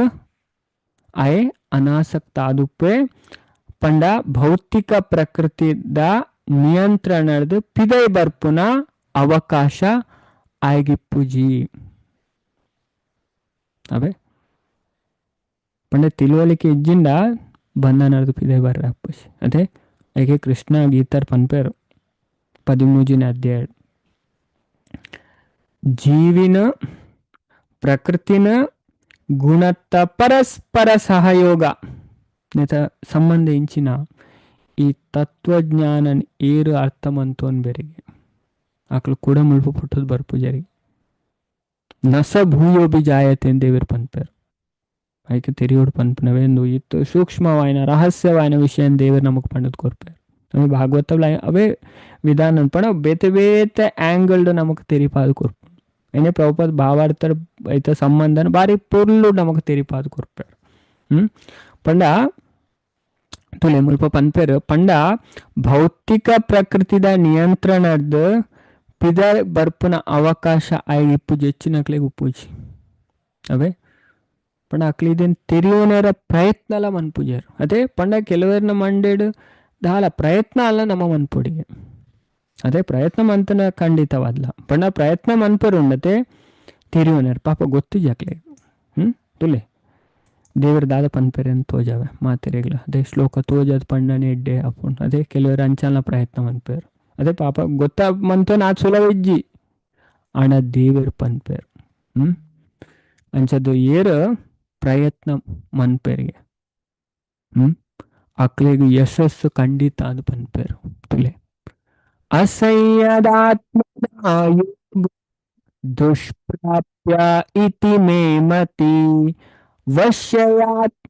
ಆಯೆ ಅನಾಸಕ್ತ ಆದುಪ್ಪೆ ಪಂಡ ಭೌತಿಕ ಪ್ರಕೃತಿದ ನಿಯಂತ್ರಣದ ಪಿದೈ ಬರ್ಪುನ ಅವಕಾಶ ಆಯ್ಗಿಪ್ಪುಜಿ ಅವೆ ಪಂಡ ತಿಳುವಳಿಕೆ ಇಜ್ಜಿಂಡ ಬಂಧನದ ಪಿದೆ ಬರ್ರ ಅಪ್ಪಸಿ ಅದೇ ಐಕೆ ಕೃಷ್ಣ ಗೀತಾರ್ ಪನ್ಪೇರು 13ನೇ ಅಧ್ಯಾಯ ಜೀವಿನ ಪ್ರಕೃತಿನ ಗುಣತ್ತ ಪರಸ್ಪರ ಸಹಯೋಗ ನೆತ ಸಂಬಂಧ ಇಂಚಿನ ಈ ತತ್ವಜ್ಞಾನ ಏರು ಅರ್ಥಮಂತೋನ್ ಬೇರೆಗೆ ಆಕಳು ಕೂಡ ಮುಳ್ಪು ಪುಟ್ಟದ್ ಬರ್ಪುಜರಿಗೆ ನಸ ಭೂಯೋ ಬಿ ಜಾಯತೆ ದೇವರು ಪನ್ಪೇರು ಐಕೆ ತೆರಿಯೋಡು ಪನ್ಪನವೆಂದು ಇತ್ತು ಸೂಕ್ಷ್ಮವಾಯಿನ ರಹಸ್ಯವಾಯಿನ ವಿಷಯ ದೇವರು ನಮಗೆ ಪಂಡದ್ ಕೊರ್ಪೇರು ನಮಗೆ ಭಾಗವತ ಅವೇ ವಿಧಾನ ಪಣ ಬೇತೆ ಬೇತೆ ಆ್ಯಂಗಲ್ಡ್ ನಮಗೆ ತೆರಿಪಾದು ಕೊರ್ಪು ಏನೇ ಪ್ರಭುಪಾದ ಭಾವಾರ್ಥ ಐತ ಸಂಬಂಧನ ಬಾರಿ ಪೊರ್ಲು ನಮಗೆ ತೆರಿಪಾದು ಕೊರ್ಪೇರು ಪಂಡ ತುಲೆ ಮುಲ್ಪ ಪನ್ಪೇರು ಪಂಡ ಭೌತಿಕ ಪ್ರಕೃತಿದ ನಿಯಂತ್ರಣದ ಪಿದ ಬರ್ಪುನ ಅವಕಾಶ ಆಯ್ ಇಪ್ಪುಜಿ ಹೆಚ್ಚಿನಕ್ಲೆಗೆ ಉಪ್ಪುಜಿ ಅವೇ ಪಂಡ ಅಕ್ಲಿದೇನು ತೆರಿಯೋನೇರ ಪ್ರಯತ್ನ ಮನ್ಪುಜಾರು ಅದೇ ಪಂಡ ಕೆಲವರನ್ನ ಮಂಡೇಡು ದಾಲ ಪ್ರಯತ್ನ ಅಲ್ಲ ನಮ್ಮ ಮನ್ಪುಡಿಗೆ ಅದೇ ಪ್ರಯತ್ನ ಮಂತನ ಖಂಡಿತವಾದ್ಲ ಪಂಡ ಪ್ರಯತ್ನ ಮನ್ಪರು ಉಂಡತೆ ತೆರಿಯೋನೇರು ಪಾಪ ಗೊತ್ತು ಜಾಕ್ಲೆ ತುಲೆ ದೇವರ ದಾದ ಪನ್ಪೇರೇನು ತೋಜಾವೆ ಮಾತೆರೆಗ್ಲ ಅದೇ ಶ್ಲೋಕ ತೋಜದ ಪಂಡನೆ ಎಡ್ಡೆ ಅಪ್ಪುಂಡು ಅದೇ ಕೆಲವರು ಅಂಚಲ್ನ ಪ್ರಯತ್ನ ಮನ್ಪೇರು ಅದೇ ಪಾಪ ಗೊತ್ತ ಮಂತೋ ನಾ ಸುಲಭ ಇಜ್ಜಿ ಆಣ ದೇವರು ಪನ್ಪೇರು ಅಂಚದು ಏರು ಪ್ರಯತ್ನ ಮನ್ಪೇರಿಗೆ ಅಕ್ಲಿಗೆ ಯಶಸ್ಸು ಖಂಡಿತ ಅದು ಪನ್ಪೇರು ತುಲೆ ಅಸಹ್ಯದಾತ್ಮ ದುಷ್ಪ್ರಾಪ್ಯ ಇತಿ ಮೇ ಮತಿ ವಶ್ಯಾತ್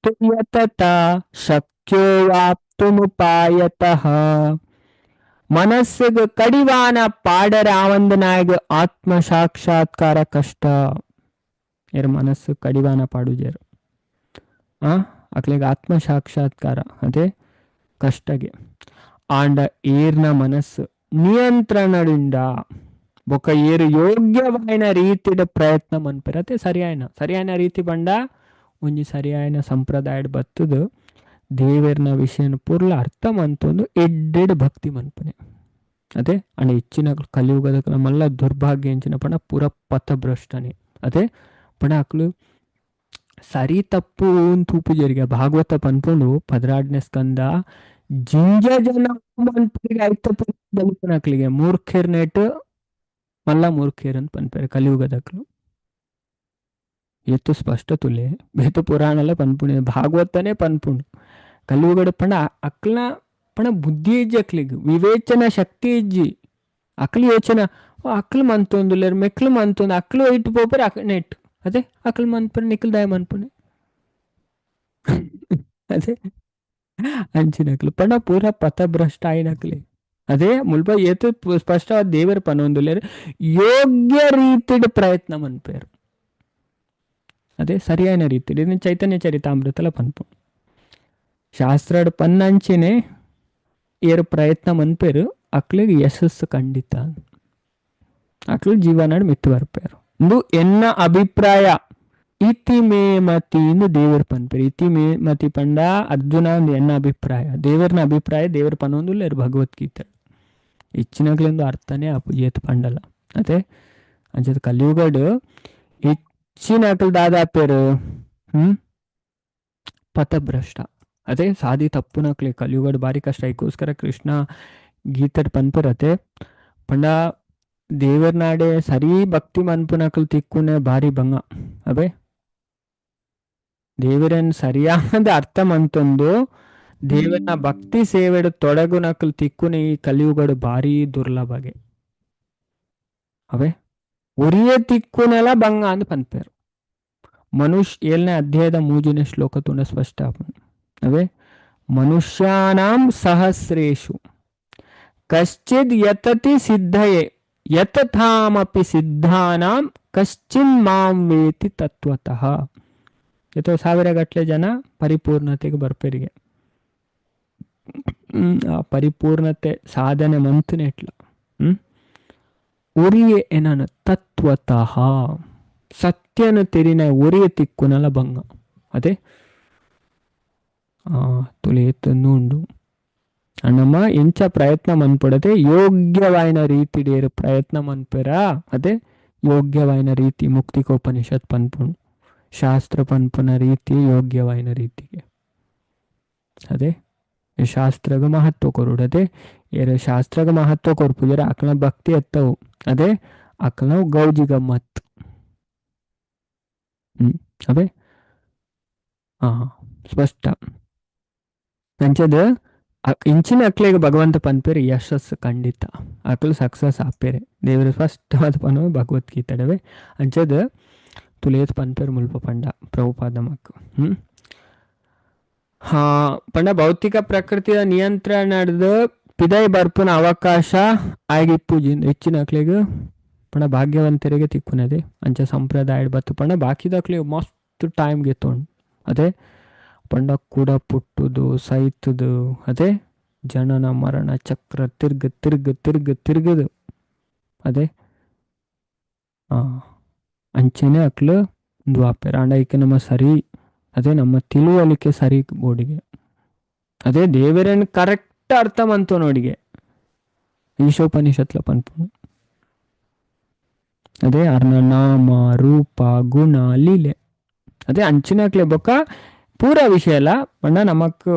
ಯತತಾ ಶಕ್ಯೋ ವಾಪ್ತುಮುಪಾಯತಃ. ಮನಸ್ಸಿಗೆ ಕಡಿವಾನ ಪಾಡರ ಆವಂದನಾಗ ಆತ್ಮ ಸಾಕ್ಷಾತ್ಕಾರ ಕಷ್ಟ. ಏರ್ ಮನಸ್ಸು ಕಡಿವಾನ ಪಾಡುಜೇರು ಅಕ್ಲಿಗೆ ಆತ್ಮ ಸಾಕ್ಷಾತ್ಕಾರ ಅದೇ ಕಷ್ಟಗೆ. ಆಂಡ ಏರ್ನ ಮನಸ್ಸು ನಿಯಂತ್ರಣದಿಂದ ಬೊಕ ಏರು ಯೋಗ್ಯವಾಯಿನ ರೀತಿಯ ಪ್ರಯತ್ನ ಮನ್ಪಿರತ್ತೆ. ಸರಿಯಾಯಿನ ರೀತಿ ಬಂಡ ಒಂಜಿ ಸರಿಯಾಯಿನ ಸಂಪ್ರದಾಯಡ್ ಬತ್ತದು ದೇವರ್ನ ವಿಷಯನ ಪೂರ್ಲ ಅರ್ಥ ಮಂತೊಂದು ಎಡ್ಡೆಡ್ ಭಕ್ತಿ ಮನ್ಪನೆ. ಅದೇ ಅಂಡ ಹೆಚ್ಚಿನ ಕಲಿಯುಗದ ನಮ್ಮೆಲ್ಲ ದುರ್ಭಾಗ್ಯ ಎಂಚಿನ ಪಂಡ ಪೂರ ಪಥಭ್ರಷ್ಟನೆ. ಅದೇ ಪಂಡ ಅಕ್ಲು ಸರಿ ತಪ್ಪು ತೂಪು ಜರಿಗೆ ಭಾಗವತ ಪನ್ಪುಂಡು 16ನೇ ಸ್ಕಂದ ಜಿಂಜ ಜನ ಮನ್ಪರಿಗೆ ಆಯ್ತಪ್ಪನಕ್ಲಿಗೆ ಮೂರ್ಖೇರ್ ನೆಟ್ ಮಲ್ಲ ಮೂರ್ಖೇರ್ ಅಂತ ಪನ್ಪೇರೆ ಕಲಿಯುಗದಕ್ಲು ಎತ್ತು ಸ್ಪಷ್ಟ ತುಲೆ ಬೇತು ಪುರಾಣಲ್ಲ ಪನ್ಪುಣೆ ಭಾಗವತನೇ ಪನ್ಪುಂಡು ಕಲಿಯುಗಡ ಪಂಡ ಅಕ್ಲ ಪಣ ಬುದ್ಧಿ ಇಜ್ಜಿ ಅಕ್ಲಿಗೆ ವಿವೇಚನ ಶಕ್ತಿ ಇಜ್ಜಿ ಅಕ್ಲು ಯೋಚನ ಅಕ್ಲು ಮಂತೊಂದು ಮೆಕ್ಲು ಮಂತೊಂದು ಅಕ್ಲು ಇಟ್ಟು ಪೋಪರೆ ನೆಟ್ ಅದೇ ಅಕ್ಲು ಮನ್ಪರೆ ನಿಕ್ಲು ದಾಯ ಮನ್ಪುಣೆ ಅದೇ ಅಂಚಿನಕ್ಲು ಪಂಡ ಪೂರ ಪಥಭ್ರಷ್ಟ ಆಯ್ನಕ್ಲಿ. ಅದೇ ಮುಲ್ಪ ಏತು ಸ್ಪಷ್ಟವಾದ ದೇವರ ಪನೊಂದುಲೇರು ಯೋಗ್ಯ ರೀತಿಡ್ ಪ್ರಯತ್ನ ಮನ್ಪೇರು. ಅದೇ ಸರಿಯಾದ ರೀತಿ ಇದನ್ನ ಚೈತನ್ಯ ಚರಿತಾಮೃತಲ ಪನ್ಪು ಶಾಸ್ತ್ರಡ್ ಪನ್ನಂಚಿನೇ ಏರು ಪ್ರಯತ್ನ ಮನ್ಪೇರು ಅಕ್ಲಿಗೆ ಯಶಸ್ಸು ಖಂಡಿತ. ಅಕ್ಲು ಜೀವನಾಡ್ ಮಿತ್ತು ಬರ್ಪೇರು. ಇಂದು ಎನ್ನ ಅಭಿಪ್ರಾಯ ಇತಿ ಮೇ ಮತಿ ಇಂದು ದೇವರ ಪನ್ಪೇರು. ಇತಿ ಮೇ ಮತಿ ಪಂಡ ಅರ್ಜುನ ಒಂದು ಎನ್ನ ಅಭಿಪ್ರಾಯ ದೇವರನ ಅಭಿಪ್ರಾಯ ದೇವರ ಪನೊಂದುಲ್ಲೇರು ಭಗವದ್ಗೀತೆ ಹೆಚ್ಚಿನಗ್ಲಿಂದು ಅರ್ಥನೇ ಏತು ಪಂಡಲ್ಲ. ಅದೇ ಅಂಚದ ಕಲಿಯುಗಡು ಹೆಚ್ಚಿನ ಅಕ್ಲು ದಾದಾಪೇರು ಪಥಭ್ರಷ್ಟ. ಅದೇ ಸಾದಿ ತಪ್ಪುನಕ್ಲಿ ಕಲಿಯುಗಡು ಬಾರಿ ಕಷ್ಟ. ಇದಕ್ಕೋಸ್ಕರ ಕೃಷ್ಣ ಗೀತಡ್ ಪನ್ಪುರತೆ ಪಂಡ ದೇವರ ನಾಡೆ ಸರಿ ಭಕ್ತಿ ಮನ್ಪುನಕ್ಲು ತಿಕ್ಕುನೆ ಬಾರಿ ಭಂಗ. ಅವೇ ದೇವರನ್ ಸರಿಯಾದ ಅರ್ಥ ಮಂತೊಂದು ದೇವರನ ಭಕ್ತಿ ಸೇವೆಡು ತೊಡಗುನಕ್ಲು ತಿಕ್ಕುನೆ ಈ ಕಲಿಯುಗಡು ಬಾರಿ ದುರ್ಲಭಗೆ. ಅವೇ ಒರಿಯ ತಿಕ್ಕುನೆಲ್ಲ ಭಂಗ ಅಂದ್ ಪನ್ಪೇರು. ಮನುಷ್ಯ 7ನೇ ಅಧ್ಯಾಯದ 3ನೇ ಶ್ಲೋಕ ತುಂಡ ಸ್ಪಷ್ಟ. ಅವೇ ಮನುಷ್ಯಾನಾಂ ಸಹಸ್ರೇಶು ಕಶ್ಚಿದ್ ಯತತಿ ಸಿದ್ಧಯೇ ಯತಥಾಮಪಿ ಸಿದ್ಧಾನಾಂ ಕಶ್ಚಿನ್ ಮಾಂ ವೇತಿ ತತ್ವತಃ. ಎಷ್ಟೋ ಸಾವಿರ ಗಟ್ಟಲೆ ಜನ ಪರಿಪೂರ್ಣತೆಗೆ ಬರ್ಪೇರಿಗೆ. ಆ ಪರಿಪೂರ್ಣತೆ ಸಾಧನೆ ಮಂತನೇ ಇಟ್ಲ ಉರಿಯೆ ಏನನ ತತ್ವತಃ ಸತ್ಯನ ತೆರಿನ ಉರಿಯ ತಿಕ್ಕುನಲ್ಲ ಭಂಗ. ಅದೇ ತುಳಿಯುತ್ತನ್ನು ಉಂಡು ಅಣ್ಣಮ್ಮ ಎಂಚ ಪ್ರಯತ್ನ ಮನ್ಪಡದೆ ಯೋಗ್ಯವಾಯಿನ ರೀತಿ ಡೇರು ಪ್ರಯತ್ನ ಮನ್ಪೆರ. ಅದೇ ಯೋಗ್ಯವಾಯಿನ ರೀತಿ ಮುಕ್ತಿಕೋಪನಿಷತ್ ಪನ್ಪುಂಡು ಶಾಸ್ತ್ರ ಪನ್ಪುನ ರೀತಿ ಯೋಗ್ಯವಾಯಿನ ರೀತಿಗೆ. ಅದೇ ಶಾಸ್ತ್ರಗ ಮಹತ್ವ ಕೊರುಡು. ಅದೇ ಏರ ಶಾಸ್ತ್ರಗ ಮಹತ್ವ ಕೊರ್ಪುಜರ ಅಕ್ಲ ಭಕ್ತಿ ಎತ್ತವು. ಅದೇ ಅಕ್ಲ ಗೌಜಿ ಗಮ್ಮತ್. ಅವೇ ಸ್ಪಷ್ಟ ಅಂಚದ ಇಂಚಿನ ಅಕ್ಲೆಗೆ ಭಗವಂತ ಪನ್ಪೇರು ಯಶಸ್ಸು ಖಂಡಿತ. ಅಕ್ಲು ಸಕ್ಸಸ್ ಆಪೇರೆ ದೇವರು ಸ್ಪಷ್ಟವಾದ ಪನ ಭಗವದ್ಗೀತಡವೆ ಅಂಚದ ತುಳಿಯತ್ ಪನ್ಪೇರು ಮುಲ್ಪ ಪಂಡ ಪ್ರಭುಪಾದ ಮಕ್ಕು. ಪಂಡ ಭೌತಿಕ ಪ್ರಕೃತಿಯ ನಿಯಂತ್ರಣ ನಡೆದು ಪಿದೈ ಬರ್ಪುನ ಅವಕಾಶ ಆಗಿಪ್ಪುಜಿಂದ ಹೆಚ್ಚಿನ ಅಕ್ಲೆಗೆ ಪಂಡ ಭಾಗ್ಯವಂತರಿಗೆ ತಿಕ್ಕುನದೆ ಅಂಚ ಸಂಪ್ರದಾಯ ಬತ್ತು ಪಂಡ ಬಾಕಿದಕ್ಲಿಗೆ ಮಸ್ತ್ ಟೈಮ್ಗೆ ತೊಂಡು. ಅದೇ ಪಂಡ ಕೂಡ ಪುಟ್ಟುದು ಸೈತುದು. ಅದೇ ಜನನ ಮರಣ ಚಕ್ರ ತಿರ್ಗದು. ಅದೇ ಅಂಚೆನೆ ಅಕ್ಲು ದ್ವಾಪೇರ ಅಂಡ ಈಕೆ ನಮ್ಮ ಸರಿ. ಅದೇ ನಮ್ಮ ತಿಳುವಳಿಕೆ ಸರಿ ಬೋಡಿಗೆ. ಅದೇ ದೇವರನ್ನು ಕರೆಕ್ಟ್ ಅರ್ಥ ಮಂತು ನೋಡಿಗೆ ಈಶೋಪನಿಷತ್ಲ ಪನ್ಪು. ಅದೇ ಅರ್ನ ನಾಮ ರೂಪ ಗುಣ ಲೀಲೆ. ಅದೇ ಅಂಚಿನಕ್ಲೆ ಬೊಕ್ಕ ಪೂರ ವಿಷಯ ಅಲ್ಲ ಪಂಡ ನಮಕ್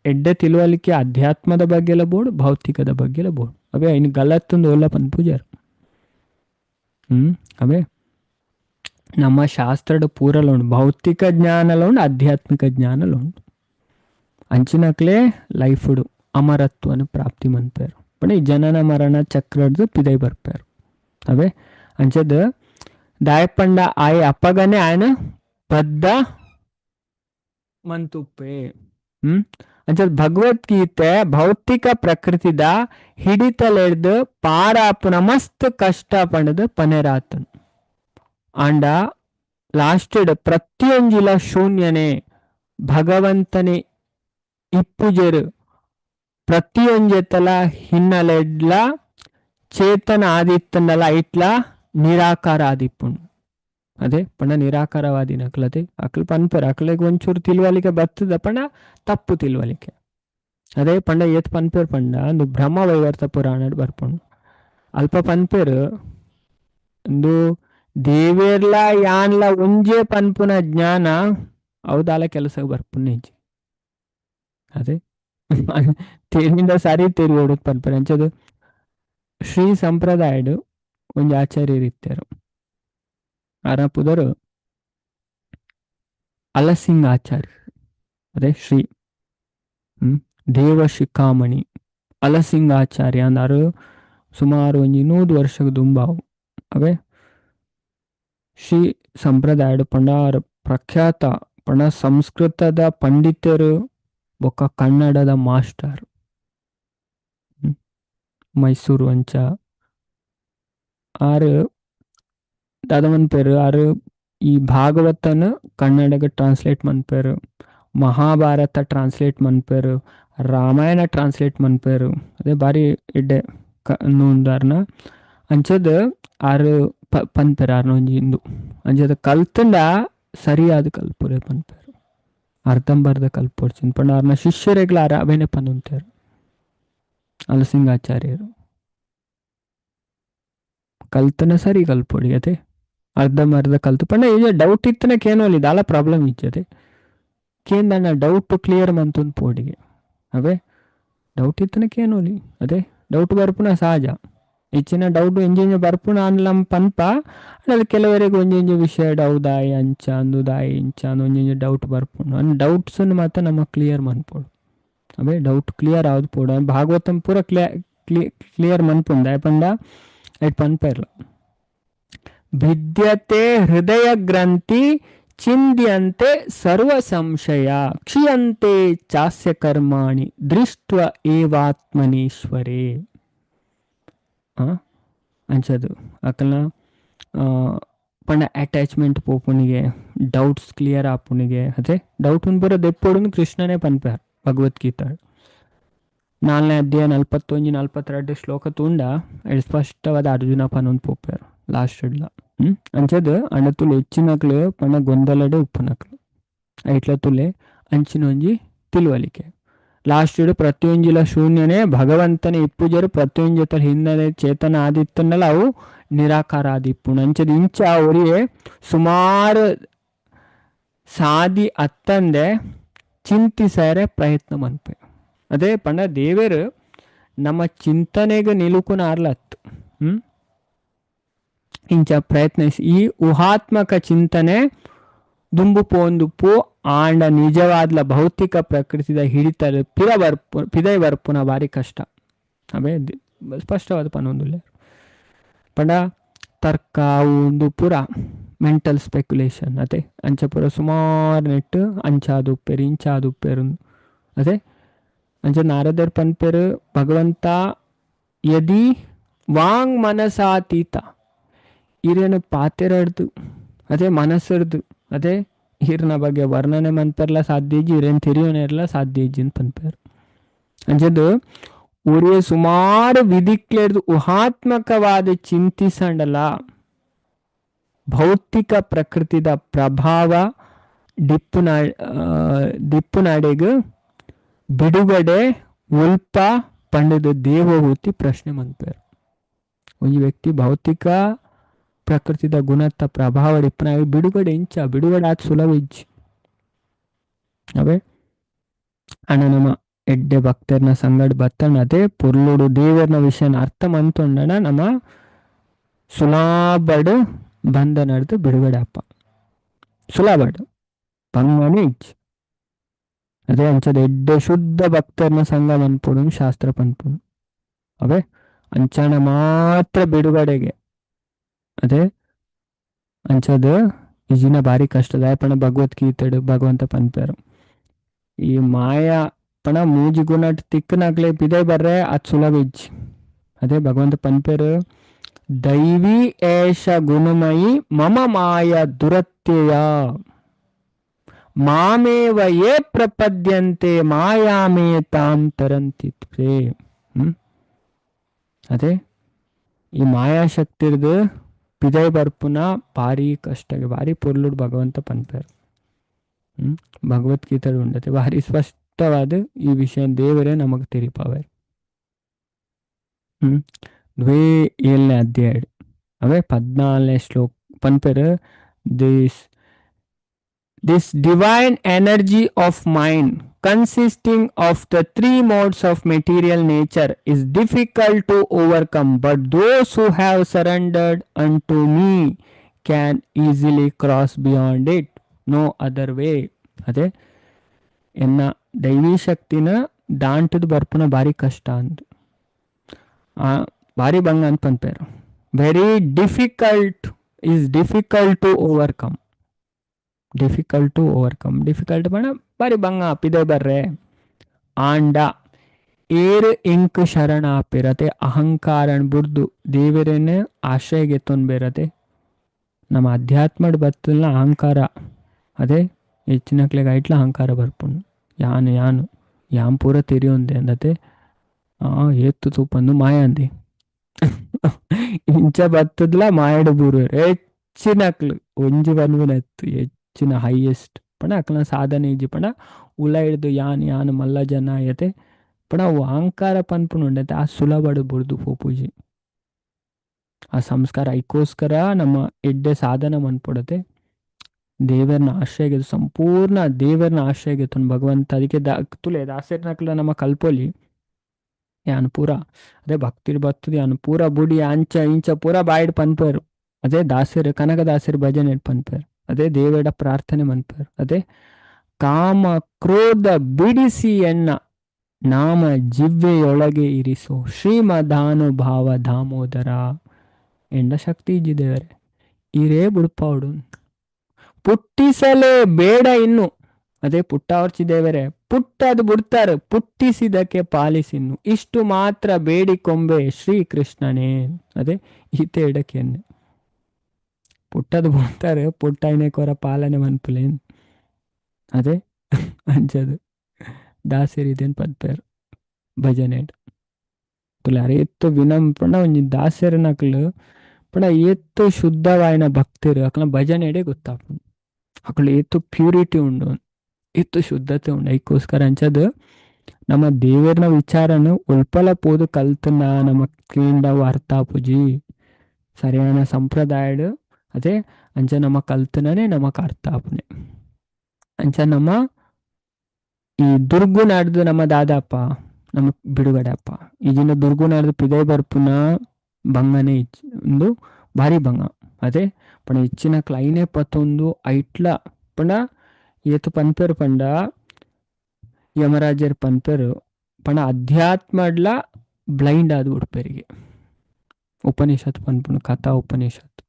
ಎಡ್ಡೆ ತಿಳುವಳಿಕೆ ಅಧ್ಯಾತ್ಮದ ಬಗ್ಗೆ ಎಲ್ಲ ಬೋಡು ಭೌತಿಕದ ಬಗ್ಗೆ ಎಲ್ಲ ಬೋಡು. ಅವೇ ಇನ್ನು ಗಲತ್ತೊಂದು ಎಲ್ಲ ಪನ್ಪೂಜಾರ. ಅವೇ ನಮ್ಮ ಶಾಸ್ತ್ರದ ಪೂರಲ್ಲ ಉಂಡು ಭೌತಿಕ ಜ್ಞಾನಲ ಉಂಡು ಆಧ್ಯಾತ್ಮಿಕ ಜ್ಞಾನಲ ಉಂಡು. ಅಂಚಿನಕ್ಲೆ ಲೈಫುಡು ಅಮರತ್ವನ ಪ್ರಾಪ್ತಿ ಮನ್ಪೇರು ಪಂಡ ಈ ಜನನ ಮರಣ ಚಕ್ರದ್ದು ಪಿದೈ ಬರ್ಪೇರು. ಅವೇ ಅಂಚದ ದಾಯಪಂಡ ಆಯ್ ಅಪ್ಪಗನೆ ಆಯ್ನ ಬದ್ದ ಮಂತುಪ್ಪೆ. ಅಂಚದ್ ಭಗವದ್ಗೀತೆ ಭೌತಿಕ ಪ್ರಕೃತಿದ ಹಿಡಿತಲೆಡ್ದು ಪಾರಾಪುನ ಮಸ್ತ್ ಕಷ್ಟ ಪಂಡದು ಪನೆರಾತನು ಆಂಡ ಲಾಸ್ಟೆಡ್ ಪ್ರತಿಯೊಂಜಿಲ ಶೂನ್ಯನೇ ಭಗವಂತನೇ ಇಪ್ಪುಜೆರು ಪ್ರತಿಯೊಂಜೆತ್ತಲ ಹಿನ್ನಲೆಡ್ಲ ಚೇತನ ಆದಿತ್ತಂಡಲ ಐಟ್ಲ ನಿರಾಕಾರ ಆದಿಪ್ಪುಂಡು. ಅದೇ ಪಂಡ ನಿರಾಕಾರವಾದಿ ನಕ್ಲತೆ ಅಕ್ಲು ಪನ್ಪರ್ ಅಕ್ಲೆಗ್ ಒಂಚೂರು ತಿಳುವಳಿಕೆ ಬರ್ತದ ಪಂಡ ತಪ್ಪು ತಿಳುವಳಿಕೆ. ಅದೇ ಪಂಡ ಏತ್ ಪನ್ಪೇರ್ ಪಂಡ ಒಂದು ಬ್ರಹ್ಮ ವೈವರ್ತ ಪುರಾಣ ಬರ್ಪುಂಡು ಅಲ್ಪ ಪನ್ಪೇರ್ ಒಂದು ದೇವೇರ್ಲ ಯಾನ್ಲ ಒಂಜೇ ಪನ್ಪುನ ಜ್ಞಾನ ಅವದಾಲ ಕೆಲಸಕ್ಕೆ ಬರ್ಪುಂಡು ಹೆಜ್ಜೆ. ಅದೇ ತೇರಿಂದ ಸಾರಿ ತೇರಿ ಓಡೋದು ಪನ್ಪೇರ್ ಅಂಚದು ಶ್ರೀ ಸಂಪ್ರದಾಯಡು ಒಂಜಿ ಆಚಾರ್ಯರಿತ್ತಾರೆ ಆರಪುದರು ಅಲಸಿಂಗ ಆಚಾರ್ಯ. ಅದೇ ಶ್ರೀ ದೇವ ಶಿಖಾಮಣಿ ಅಲಸಿಂಗಾಚಾರ್ಯ ಅಂದರು ಸುಮಾರು ಒಂಜಿ 100 ವರ್ಷದ ದುಂಬಾವು. ಅವೇ ಶ್ರೀ ಸಂಪ್ರದಾಯಡು ಪಂಡ ಪ್ರಖ್ಯಾತ ಪಂಡ ಸಂಸ್ಕೃತದ ಪಂಡಿತರು ಬೊಕ್ಕ ಕನ್ನಡದ ಮಾಸ್ಟರ್ ಮೈಸೂರು ಅಂಚ ಆರು ದಾದ ಮನ್ಪೇರು ಆರು ಈ ಭಾಗವತನ ಕನ್ನಡಗೆ ಟ್ರಾನ್ಸ್ಲೇಟ್ ಮನ್ಪೇರು, ಮಹಾಭಾರತ ಟ್ರಾನ್ಸ್ಲೇಟ್ ಮನ್ಪೇರು, ರಾಮಾಯಣ ಟ್ರಾನ್ಸ್ಲೇಟ್ ಮನ್ಪೇರು. ಅದೇ ಬಾರಿ ಎಡ್ಡೆ ನೂಂದಾರ್ನ ಅಂಚದ ಆರು ಪನ್ಪೇರು ಆರ್ನೊಂಜಿ ಇಂದು ಅಂಚದ ಕಲ್ತಂಡ ಸರಿಯಾದ ಕಲ್ಪುರೆ ಪನ್ಪೇರು ಅರ್ಧಂಬರ್ಧ ಕಲ್ಪೊಡ್ಚಿನ ಪಂಡ ಅವ್ರನ್ನ ಶಿಷ್ಯರೆಗ್ಲ ಅವೇನೆ ಪನ್ನುಂತೇರು ಅಲಸಿಂಗಾಚಾರ್ಯರು ಕಲ್ತನ ಸರಿ ಕಲ್ಪೊಡಿ. ಅದೇ ಅರ್ಧಂಬರ್ಧ ಕಲ್ತು ಪಂಡ ಈಗ ಡೌಟ್ ಇತ್ತನ ಕೇನೋಲಿ ದಾಲ ಪ್ರಾಬ್ಲಮ್ ಇಜ್ಜದೆ ಕೇಂದಣ್ಣ ಡೌಟ್ ಕ್ಲಿಯರ್ ಮಂತೊಂದು ಪೋಡಿಗೆ. ಅವೇ ಡೌಟ್ ಇತ್ತನ ಕೇನೋಲಿ ಅದೇ ಡೌಟ್ ಬರ್ಪುನ ಸಹಜ ಹೆಚ್ಚಿನ ಡೌಟ್ ಎಂಜೆಂಜ ಬರ್ಪುನ ಅನ್ಲಂ ಪನ್ಪ ಅದು ಕೆಲವರಿಗೆ ಒಂಜೊಂಜು ವಿಷಯ ಡೌದಾಯಿ ಅಂಚ ಅಂದುದಾಯಿ ಇಂಚ ಒಂಜೊಂಜು ಡೌಟ್ ಬರ್ಪುಂಡು ಅನ್ ಡೌಟ್ಸ್ ಮಾತ್ರ ನಮ್ಮ ಕ್ಲಿಯರ್ ಮನ್ಪೋಡು. ಅವೇ ಡೌಟ್ ಕ್ಲಿಯರ್ ಆವ್ದು ಪೋಡು ಭಾಗವತಂ ಪೂರ ಕ್ಲಿಯರ್ ಮನ್ಪುಂಡ ಪಂಡ ಐಟ್ ಪನ್ಪೇರ್ಲ ಭಿದ್ಯತೆ ಹೃದಯ ಗ್ರಂಥಿ ಚಿಂದ್ಯಂತೆ ಸರ್ವ ಸಂಶಯ ಕ್ಷಿಯಂತೆ ಚಾಸ್ಯ ಕರ್ಮಾಣಿ ದೃಷ್ಟ ಏವಾತ್ಮನೀಶ್ವರೇ. ಅಂಚದು ಅಕಲ್ನ ಪಂಡ ಅಟ್ಯಾಚ್ಮೆಂಟ್ ಪೋಪುನಿಗೆ ಡೌಟ್ಸ್ ಕ್ಲಿಯರ್ ಆಪುನಿಗೆ ಅದೇ ಡೌಟ್ ಬರೋದು ಎಪ್ಪೋಡು ಕೃಷ್ಣನೇ ಪನ್ಪಾರ್ ಭಗವದ್ಗೀತಾ 4ನೇ ಅಧ್ಯಾಯ 41-42 ಶ್ಲೋಕ ತುಂಡ ಸ್ಪಷ್ಟವಾದ ಅರ್ಜುನ ಪನ್ನೊಂದು ಪೋಪಾರು ಲಾಸ್ಟ್ ಇಡ್ಲ ಅಂಚದು ಅಂಡ ತುಳು ಹೆಚ್ಚಿನಕ್ಲು ಪಂಡ ಗೊಂದಲಡೆ ಉಪ್ಪುನಕ್ಲು ಐಟ್ಲ ತುಲೆ ಅಂಚಿನೊಂಜಿ ತಿಳುವಳಿಕೆ ಲಾಸ್ಟ್ ಇಡು ಪ್ರತಿಯೊಂಜಿಲ ಶೂನ್ಯನೇ ಭಗವಂತನೇ ಇಪ್ಪುಜರು ಪ್ರತಿಯೊಂಜೊತ್ತಲ ಹಿನ್ನೆಲೆ ಚೇತನ ಆದಿತ್ತನ್ನಲ್ಲ ಅವು ನಿರಾಕಾರ ಆದಿಪ್ಪುಣ ಅಂಚದ ಇಂಚ ಅವರಿಗೆ ಸುಮಾರು ಸಾದಿ ಅತ್ತಂದೆ ಚಿಂತಿಸರೆ ಪ್ರಯತ್ನ ಮನ್ಪೆ. ಅದೇ ಪಂಡ ದೇವರು ನಮ್ಮ ಚಿಂತನೆಗೆ ನಿಲುಕುನ ಆರ್ಲತ್ತು ಇಂಚ ಪ್ರಯತ್ನಿಸಿ ಈ ಊಹಾತ್ಮಕ ಚಿಂತನೆ ದುಂಬು ಪೋಂದುಪ್ಪು ಆಂಡ ನಿಜವಾದ್ಲ ಭೌತಿಕ ಪ್ರಕೃತಿದ ಹಿಡಿತಲು ಪಿದೈ ಬರ್ಪುನ ಭಾರಿ ಕಷ್ಟ. ಅವೇ ಸ್ಪಷ್ಟವಾದ ಪನ್ನೊಂದುಲ್ಲೆ ಪಂಡ ತರ್ಕ ಒಂದು ಪೂರ ಮೆಂಟಲ್ ಸ್ಪೆಕ್ಯುಲೇಷನ್ ಅದೇ ಅಂಚ ಪೂರ ಸುಮಾರು ನೆಟ್ಟು ಅಂಚಾದು ಉಪ್ಪೇರು ಇಂಚಾದು ಉಪ್ಪೇರು ಅದೇ ಅಂಚ ನಾರದರ್ ಪನ್ಪೇರು ಭಗವಂತ ಯದಿ ವಾಂಗ್ ಮನಸಾತೀತ ಈರೇನು ಪಾತೆರಡ್ದು ಅದೇ ಮನಸ್ಸರ್ದು ಅದೇ ಈರ್ನ ಬಗ್ಗೆ ವರ್ಣನೆ ಮನ್ಪೇರ್ಲ ಸಾಧ್ಯ ಇಜ್ಜಿ ಈರೇನು ತಿರಿಯೋನೆರ್ಲ ಸಾಧ್ಯ ಇಜ್ಜಿನ್ ಪನ್ಪೇರು ಅಂಚದು ಊರಿಗೆ ಸುಮಾರು ವಿಧಿಕ್ಲೆಡ್ದು ಊಹಾತ್ಮಕವಾದ ಚಿಂತಿಸಂಡಲ ಭೌತಿಕ ಪ್ರಕೃತಿದ ಪ್ರಭಾವ ದಿಪ್ಪುನಾಡೆಗ್ ಬಿಡುಗಡೆ ಉಲ್ಪ ಪಂಡದ ದೇವಹೂತಿ ಪ್ರಶ್ನೆ ಮನ್ಪೇರು. ಒಂದು ವ್ಯಕ್ತಿ ಭೌತಿಕ ಪ್ರಕೃತಿದ ಗುಣತ್ತ ಪ್ರಭಾವ ಡಿಪ್ಪನಾಗಿ ಬಿಡುಗಡೆ ಇಂಚ ಬಿಡುಗಡೆ ಆದ ಸುಲಭ ಇಜ್ಜಿ. ಅವೇ ಅಣ್ಣ ನಮ್ಮ ಎಡ್ಡೆ ಭಕ್ತರ್ನ ಸಂಗಡ ಬತ್ತಣ್ಣ ಅದೇ ಪುರ್ಲುಡು ದೇವರ್ನ ವಿಷಯನ ಅರ್ಥ ಮಂತೊಂಡಣ ನಮ್ಮ ಸುಲಾಬಡ್ ಬಂದ ನಡೆದು ಬಿಡುಗಡೆ ಅಪ್ಪ ಸುಲಾಬಡ್ ಬಂಗನೆ ಇಜ್ಜಿ. ಅದೇ ಅಂಚದ ಎಡ್ಡೆ ಶುದ್ಧ ಭಕ್ತರ್ನ ಸಂಘ ಮನ್ಪುಡು ಶಾಸ್ತ್ರ ಪನ್ಪುಡು ಅವೇ ಅಂಚಣ ಮಾತ್ರ ಬಿಡುಗಡೆಗೆ ಅದೇ ಅಂಚದ ಇಜಿನ ಭಾರಿ ಕಷ್ಟದ ಪಣ ಭಗವದ್ಗೀತೆಡು ಭಗವಂತ ಪನ್ಪೇರು ಈ ಮಾಯಾ ಪಣ ಮೂಜಿ ಗುಣಟ್ ತಿಕ್ಕನಕ್ಲೆ ಪಿದೆ ಬರ್ರೆ ಅದು ಸುಲಭ ಇಜ್ಜಿ. ಅದೇ ಭಗವಂತ ಪನ್ಪೇರು ದೈವಿ ಏಷ ಗುಣಮಯಿ ಮಮ ಮಾಯ ದುರತ್ಯಯ ಮಾಮೇವ ಯೇ ಪ್ರಪದ್ಯಂತೆ ಮಾಯಾಮೇ ತಾಂ ತರಂತಿ ತ್ವೇ. ಅದೇ ಈ ಮಾಯಾಶಕ್ತಿರ್ದು ಪಿದೈ ಬರ್ಪುನ ಭಾರಿ ಕಷ್ಟಗೆ ಭಾರಿ ಪೊರ್ಲುಡ್ ಭಗವಂತ ಪನ್ಪೇರು. ಭಗವದ್ಗೀತೆಡು ಉಂಡತೆ ಭಾರಿ ಸ್ಪಷ್ಟವಾದ ಈ ವಿಷಯ ದೇವರೇ ನಮಗೆ ತಿರಿಪಾವೆ. 7ನೇ ಅಧ್ಯಾಯ ಅವೇ 14ನೇ ಶ್ಲೋಕ ಪನ್ಪೇರು This divine energy of mind consisting of the three modes of material nature is difficult to overcome, but those who have surrendered unto me can easily cross beyond it. No other way. ಅದೇ ಎನ್ನ ದೈವಿ ಶಕ್ತಿನ ದಾಂಟದ ಬರ್ಪುನ ಭಾರಿ ಕಷ್ಟ ಅಂದು ಭಾರಿ ಬಂಗ ಅಂತ ಪನ್ಪೇರು. Very difficult to overcome. Difficult ಬಣ್ಣ ಬಾರಿ ಬಂಗ ಪಿದೆ ಬರ್ರೆ ಆಂಡ ಏರು ಇಂಕ್ ಶರಣ ಆಪಿರತೆ ಅಹಂಕಾರನ್ ಬುರ್ದು ದೇವರೇನೆ ಆಶ್ರಯಗೆ ಬೇರತೆ. ನಮ್ಮ ಅಧ್ಯಾತ್ಮಡ್ ಬತ್ತಲ್ನ ಅಹಂಕಾರ ಅದೇ ಹೆಚ್ಚಿನಕ್ಲೆಗ ಐಟ್ಲ ಅಹಂಕಾರ ಬರ್ಪುಂಡು. ಯಾನ್ ಪೂರ ತೆರಿಯೊಂದೆ ಅಂದತೆ ಏತ್ತು ತೂಪಂದು ಮಾಯ ಅಂದೆ ಇಂಚ ಬತ್ತದ್ಲ ಮಾಯಡು ಬೂರು ಹೆಚ್ಚಿನಕ್ಲು ಒಂಜಿ ಬಂದ್ಬಿನತ್ತು ಹೆಚ್ಚಿನ ಹೈಯೆಸ್ಟ್ ಪಣ ಅಕ್ಲ ಸಾಧನೆ ಇಜ್ಜಿ ಪಣ ಉಲ ಹಿಡ್ದು ಯಾನ್ ಮಲ್ಲ ಜನ ಆಯತೆ ಪಣ ಅವು ಅಹಂಕಾರ ಪನ್ಪುನು ಉಂಡತೆ ಆ ಸುಲಭಡು ಬುರ್ದು ಪೋಪೂಜಿ ಆ ಸಂಸ್ಕಾರ ಐಕೋಸ್ಕರ ನಮ್ಮ ಎಡ್ಡೆ ಸಾಧನ ಮನ್ಪೊಡತೆ ದೇವರನ್ನ ಆಶ್ರಯಗೆ ಸಂಪೂರ್ಣ ದೇವರನ್ನ ಆಶ್ರಯಗೆ ಭಗವಂತ ಅದಕ್ಕೆ ತುಲೆ ದಾಸರ್ನಕ್ಲ ನಮ್ಮ ಕಲ್ಪೊಲಿ ಯಾನ್ ಪೂರ ಅದೇ ಭಕ್ತಿರ್ ಬರ್ತದೆ ಯಾನ್ ಪೂರ ಬುಡಿ ಅಂಚ ಇಂಚ ಪೂರ ಬಾಯ್ಡ್ ಪನ್ಪೇರು. ಅದೇ ದಾಸರು ಕನಕ ದಾಸರು ಭಜನೆ ಪನ್ಪೇರು. ಅದೇ ದೇವರ ಪ್ರಾರ್ಥನೆ ಮನ್ಪೇರು. ಅದೇ ಕಾಮ ಕ್ರೋಧ ಬಿಡಿಸಿ ಎಣ್ಣ ನಾಮ ಜಿವ್ವೆಯೊಳಗೆ ಇರಿಸೋ ಶ್ರೀಮದಾನುಭಾವ ದಾಮೋದರ ಎಂಡ ಶಕ್ತಿ ಇಜ್ಜಿ ದೇವರೇ ಇರೇ ಬುಡ್ಪಾವಡು ಪುಟ್ಟಿಸಲೇ ಬೇಡ ಇನ್ನು. ಅದೇ ಪುಟ್ಟಾವರ್ಚಿ ದೇವರೇ ಪುಟ್ಟದು ಬಿಡ್ತಾರೆ ಪುಟ್ಟಿಸಿದಕ್ಕೆ ಪಾಲಿಸಿನ್ನು ಇಷ್ಟು ಮಾತ್ರ ಬೇಡಿಕೊಂಬೆ ಶ್ರೀಕೃಷ್ಣನೇ. ಅದೇ ಈತೆ ಇಡಕೆನ್ನೆ ಪುಟ್ಟದು ಬಿಡ್ತಾರೆ ಪುಟ್ಟೈನೇಕೋರ ಪಾಲನೆ ಮನ್ಪುಲೇನ್ ಅದೇ ಅಂಚದು ದಾಸರಿದೇನು ಪದ್ಪೇರು ಭಜನೆ ತುಲೆ ಅರೆ ಎತ್ತು ವಿನಂಪಣ ಒಂಜಿ ದಾಸರನಕ್ಲು ಪಣ ಏತ್ತು ಶುದ್ಧವಾಯಿನ ಭಕ್ತಿರು ಅಕ್ಲ ಭಜನೆಡೆ ಗೊತ್ತಾಪು ಅಕ್ಲು ಏತ್ತು ಪ್ಯೂರಿಟಿ ಉಂಡು ಏತ್ತು ಶುದ್ಧತೆ ಉಂಡು. ಐಕೋಸ್ಕರ ಅಂಚದು ನಮ್ಮ ದೇವರನ ವಿಚಾರನು ಉಲ್ಪಲ ಪೋದು ಕಲ್ತನ ನಮ್ಮ ಕೇಂಡವು ಅರ್ಥ ಪೂಜಿ ಸರಿಯಾನ ಸಂಪ್ರದಾಯಡು ಅದೇ ಅಂಚ ನಮ್ಮ ಕಲ್ತನೇ ನಮಕ್ ಅರ್ಥ ಆಪುನೆ. ಅಂಚ ನಮ್ಮ ಈ ದುರ್ಗು ನಾಡ್ದು ನಮ್ಮ ದಾದಪ್ಪ ನಮ್ಮ ಬಿಡುಗಡೆ ಅಪ್ಪ ಈಜಿನ ದುರ್ಗು ನಾಡ್ದು ಪಿದೈ ಬರ್ಪುನ ಬಂಗನೆ ಒಂದು ಭಾರಿ ಬಂಗ. ಅದೇ ಪಣ ಹೆಚ್ಚಿನ ಕ್ಲೈನೇ ಪತ್ತೊಂದು ಐಟ್ಲ ಪಂಡ ಏತು ಪನ್ಪೇರು ಪಂಡ ಯಮರಾಜರ್ ಪನ್ಪೇರು ಪಣ ಅಧ್ಯಾತ್ಮಡ್ಲ ಬ್ಲೈಂಡ್ ಆದ ಉಡ್ಪೇರಿಗೆ ಉಪನಿಷತ್ ಪನ್ಪುಣ ಕಥಾ ಉಪನಿಷತ್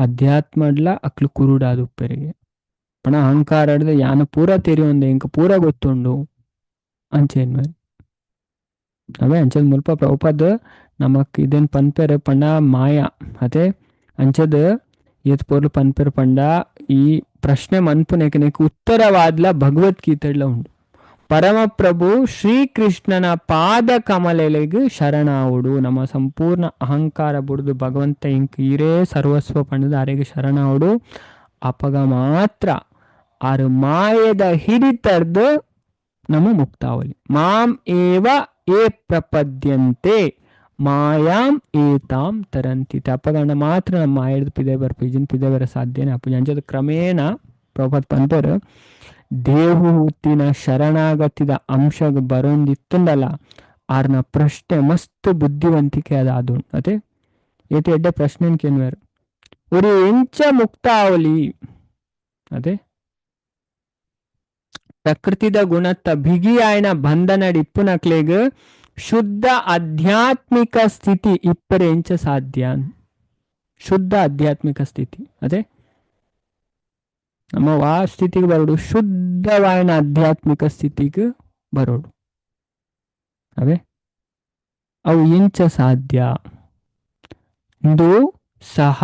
ಅಧ್ಯಾತ್ಮಡ್ಲ ಅಕ್ಲು ಕುರುಡಾದ ಉಪ್ಪೇರಿಗೆ ಪಣ ಅಹಂಕಾರ ಹಿಡ್ದು ಯಾನ ಪೂರ ತೆರಿಯೊಂದೆ ಇಂಕ ಪೂರ ಗೊತ್ತುಂಡು ಅಂಚೇನ್ మరి ಅವೇ ಅಂಚದ ಮುಲ್ಪ ಪ್ರಭುಪಾದ ನಮಕ್ ಇದೇನ್ ಪನ್ಪೇರು ಪಂಡ ಮಾಯ ಅದೇ ಅಂಚದ ಏತ್ ಪೋರ್ಲು ಪನ್ಪೇರು ಪಂಡ ಈ ಪ್ರಶ್ನೆ ಮನ್ಪುನೆಕ್ ಉತ್ತರವಾದ್ಲ ಭಗವದ್ಗೀತೆಡ್ಲ ಉಂಡು. ಪರಮಪ್ರಭು ಶ್ರೀಕೃಷ್ಣನ ಪಾದ ಕಮಲೆಲೆಗ್ ಶರಣಾವುಡು. ನಮ್ಮ ಸಂಪೂರ್ಣ ಅಹಂಕಾರ ಬುಡ್ದು ಭಗವಂತ ಇಂಕ್ ಇರೇ ಸರ್ವಸ್ವ ಪಂಡದ ಅರೆಗೆ ಶರಣಾವುಡು. ಅಪಗ ಮಾತ್ರ ಆರು ಮಾಯದ ಹಿಡಿತರ್ದು ನಮ್ಮ ಮುಕ್ತಾವಲಿ ಮಾಂ ಏವ ಏ ಪ್ರಪದ್ಯಂತೆ ಮಾಯಾಂ ಏತಾಂ ತರಂತಿ. ಅಪಗಂಡ ಮಾತ್ರ ನಮ್ಮ ಮಾಯದ ಪಿದೆ ಬರ್ಪಿಜಿನ್ ಪಿದೆ ಬರ ಸಾಧ್ಯನೇ ಅಪ್ಪು ಅಂಚದ ಕ್ರಮೇಣ ಪ್ರಭಾತ್ ಪಂಪರು ದೇವಹೂತಿನ ಶರಣಾಗತಿದ ಅಂಶ ಬರೋಂದಿತ್ತುಂಡಲ್ಲ ಆರ್ನ ಪ್ರಶ್ನೆ ಮಸ್ತ್ ಬುದ್ಧಿವಂತಿಕೆ ಅದಾದು. ಅದೇ ಏತಿ ಎಡ್ಡೆ ಪ್ರಶ್ನೆ ಕೇನ್ವೇರು ഒരു ಎಂಚ ಮುಕ್ತಾವಲಿ ಅದೇ ಪ್ರಕೃತಿದ ಗುಣತ್ತ ಬಿಗಿಯಾಯನ ಬಂಧನಡಿ ಇಪ್ಪುನಕ್ಲೆಗ್ ಶುದ್ಧ ಆಧ್ಯಾತ್ಮಿಕ ಸ್ಥಿತಿ ಇಪ್ಪರೆ ಎಂಚ ಸಾಧ್ಯ. ಶುದ್ಧ ಆಧ್ಯಾತ್ಮಿಕ ಸ್ಥಿತಿ ಅದೇ ನಮ್ಮ ವಾ ಸ್ಥಿತಿಗೆ ಬರೋಡು ಶುದ್ಧವಾಯಿನ ಆಧ್ಯಾತ್ಮಿಕ ಸ್ಥಿತಿಗೆ ಬರೋಡು ಅವೇ ಅವು ಇಂಚ ಸಾಧ್ಯ ಇಂದು ಸಹ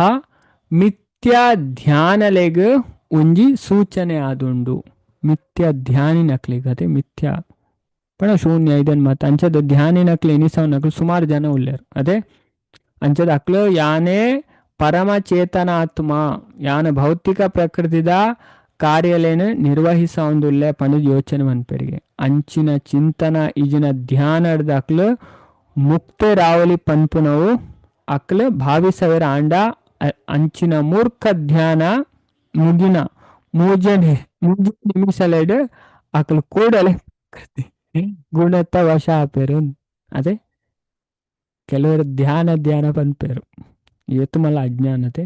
ಮಿಥ್ಯಾ ಧ್ಯಾನಲೆಗ್ ಒಂಜಿ ಸೂಚನೆ ಆದುಂಡು ಮಿಥ್ಯಾ ಧ್ಯಾನಿನಕ್ಲಿಗೆ ಅದೇ ಮಿಥ್ಯಾ ಪಣ ಶೂನ್ಯ ಇದನ್ ಮತ ಅಂಚದ ಧ್ಯಾನಿನಕ್ಲೆ ಎನಿಸವನಕ್ಲು ಸುಮಾರು ಜನ ಉಳ್ಳೇರು ಅದೇ ಅಂಚದ ಅಕ್ಲು ಯಾನೇ ಪರಮಚೇತನಾತ್ಮ ಯಾನ ಭೌತಿಕ ಪ್ರಕೃತಿದ ಕಾರ್ಯಲೇನು ನಿರ್ವಹಿಸೊಂದುಲ್ಲೆ ಪಂಡು ಯೋಚನೆ ಮನ್ಪೆರಿಗೆ ಅಂಚಿನ ಚಿಂತನ ಇಜಿನ ಧ್ಯಾನದ ಅಕ್ಲು ಮುಕ್ತೆ ರಾವಲಿ ಪನ್ಪುನವು ಅಕ್ಲು ಭಾವಿಸವೇರ ಆಂಡ ಅಂಚಿನ ಮೂರ್ಖ ಧ್ಯಾನ ಮುಗಿನ ಮೂಜನೆ ನಿಮಿಷಲೆಡ್ ಅಕ್ಲು ಕೂಡಲೇ ಗುಣತ್ತ ವಶ ಆಪೇರು ಅದೇ ಕೆಲವರು ಧ್ಯಾನ ಪನ್ಪೇರು ಇವತ್ತು ಮಲ್ಲ ಅಜ್ಞಾನತೆ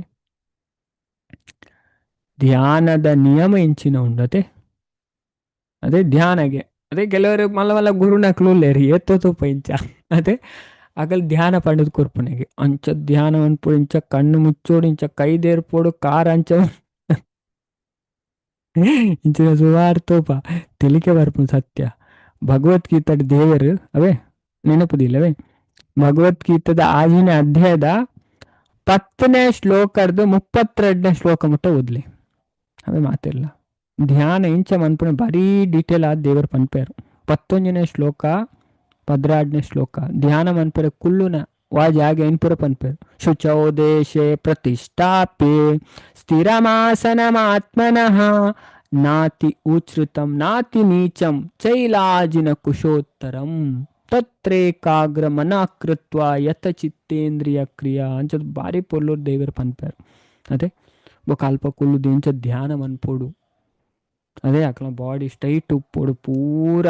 ಧ್ಯಾನದ ನಿಯಮ ಇಂಚಿನ ಉಂಡತೆ ಅದೇ ಧ್ಯಾನಗೆ ಅದೇ ಕೆಲವರು ಮಲ್ಲ ಮಲ್ಲ ಗುರುನಕ್ಲು ಲೇರಿ ಎತ್ತೋತು ಪಂಚ ಅದೇ ಆಗಲ್ ಧ್ಯಾನ ಪಂಡದ ಕುರ್ಪನೆಗೆ ಅಂಚ ಧ್ಯಾನ ಅನ್ಪೋಡು ಇಂಚ ಕಣ್ಣು ಮುಚ್ಚೋಡು ಇಂಚ ಕೈದೇರ್ಪೋಡು ಕಾರ್ ಅಂಚ ಇಂಚಿನ ಸುಮಾರು ತೋಪ ತಿಳಿಕೆ ಬರ್ಪು ಸತ್ಯ ಭಗವದ್ಗೀತದ ದೇವರು ಅವೇ ನೆನಪುದಿಲ್ಲವೇ ಭಗವದ್ಗೀತದ ಆಜಿನ ಅಧ್ಯಾಯದ 10ನೇ ಶ್ಲೋಕದ 32ನೇ ಶ್ಲೋಕ ಮುಟ್ಟ ಓದ್ಲಿ ಅವೇ ಮಾತಿಲ್ಲ ಧ್ಯಾನ ಇಂಚ ಮನ್ಪುಣ ಬರೀ ಡೀಟೇಲ್ ಆದ ದೇವರು ಪನ್ಪೇರು 11ನೇ ಶ್ಲೋಕ 16ನೇ ಶ್ಲೋಕ ಧ್ಯಾನ ಮನ್ಪೇರು ಕುಲ್ಲುನ ವಾ ಜಾಗ ಏನ್ಪುರ ಪನ್ಪೇರು ಶುಚೌ ದೇಶೆ ಪ್ರತಿಷ್ಠಾಪೆ ಸ್ಥಿರಮಾಸನಮಾತ್ಮನಃ ನಾತಿ ಉಚ್ಛೃತಂ ನಾತಿ ನೀಚಂ ಚೈಲಾಜಿನ ಕುಶೋತ್ತರಂ ತತ್ರೇಕಾಗ್ರ ಮನಾಕೃತ್ವ ಯತ ಚಿತ್ತೇಂದ್ರಿಯ ಕ್ರಿಯಾ ಅಂಚದು ಬಾರಿ ಪೊಲ್ಲೂರು ದೇವರು ಪನ್ಪೇರು ಅದೇ ಬೊಕ ಅಲ್ಪ ಕುಲ್ಲು ದಿಂಚ ಧ್ಯಾನ ಮನ್ಪೋಡು ಅದೇ ಅಕ್ಲ ಬಾಡಿ ಸ್ಟೈಟ್ ಉಪ್ಪೋಡು ಪೂರ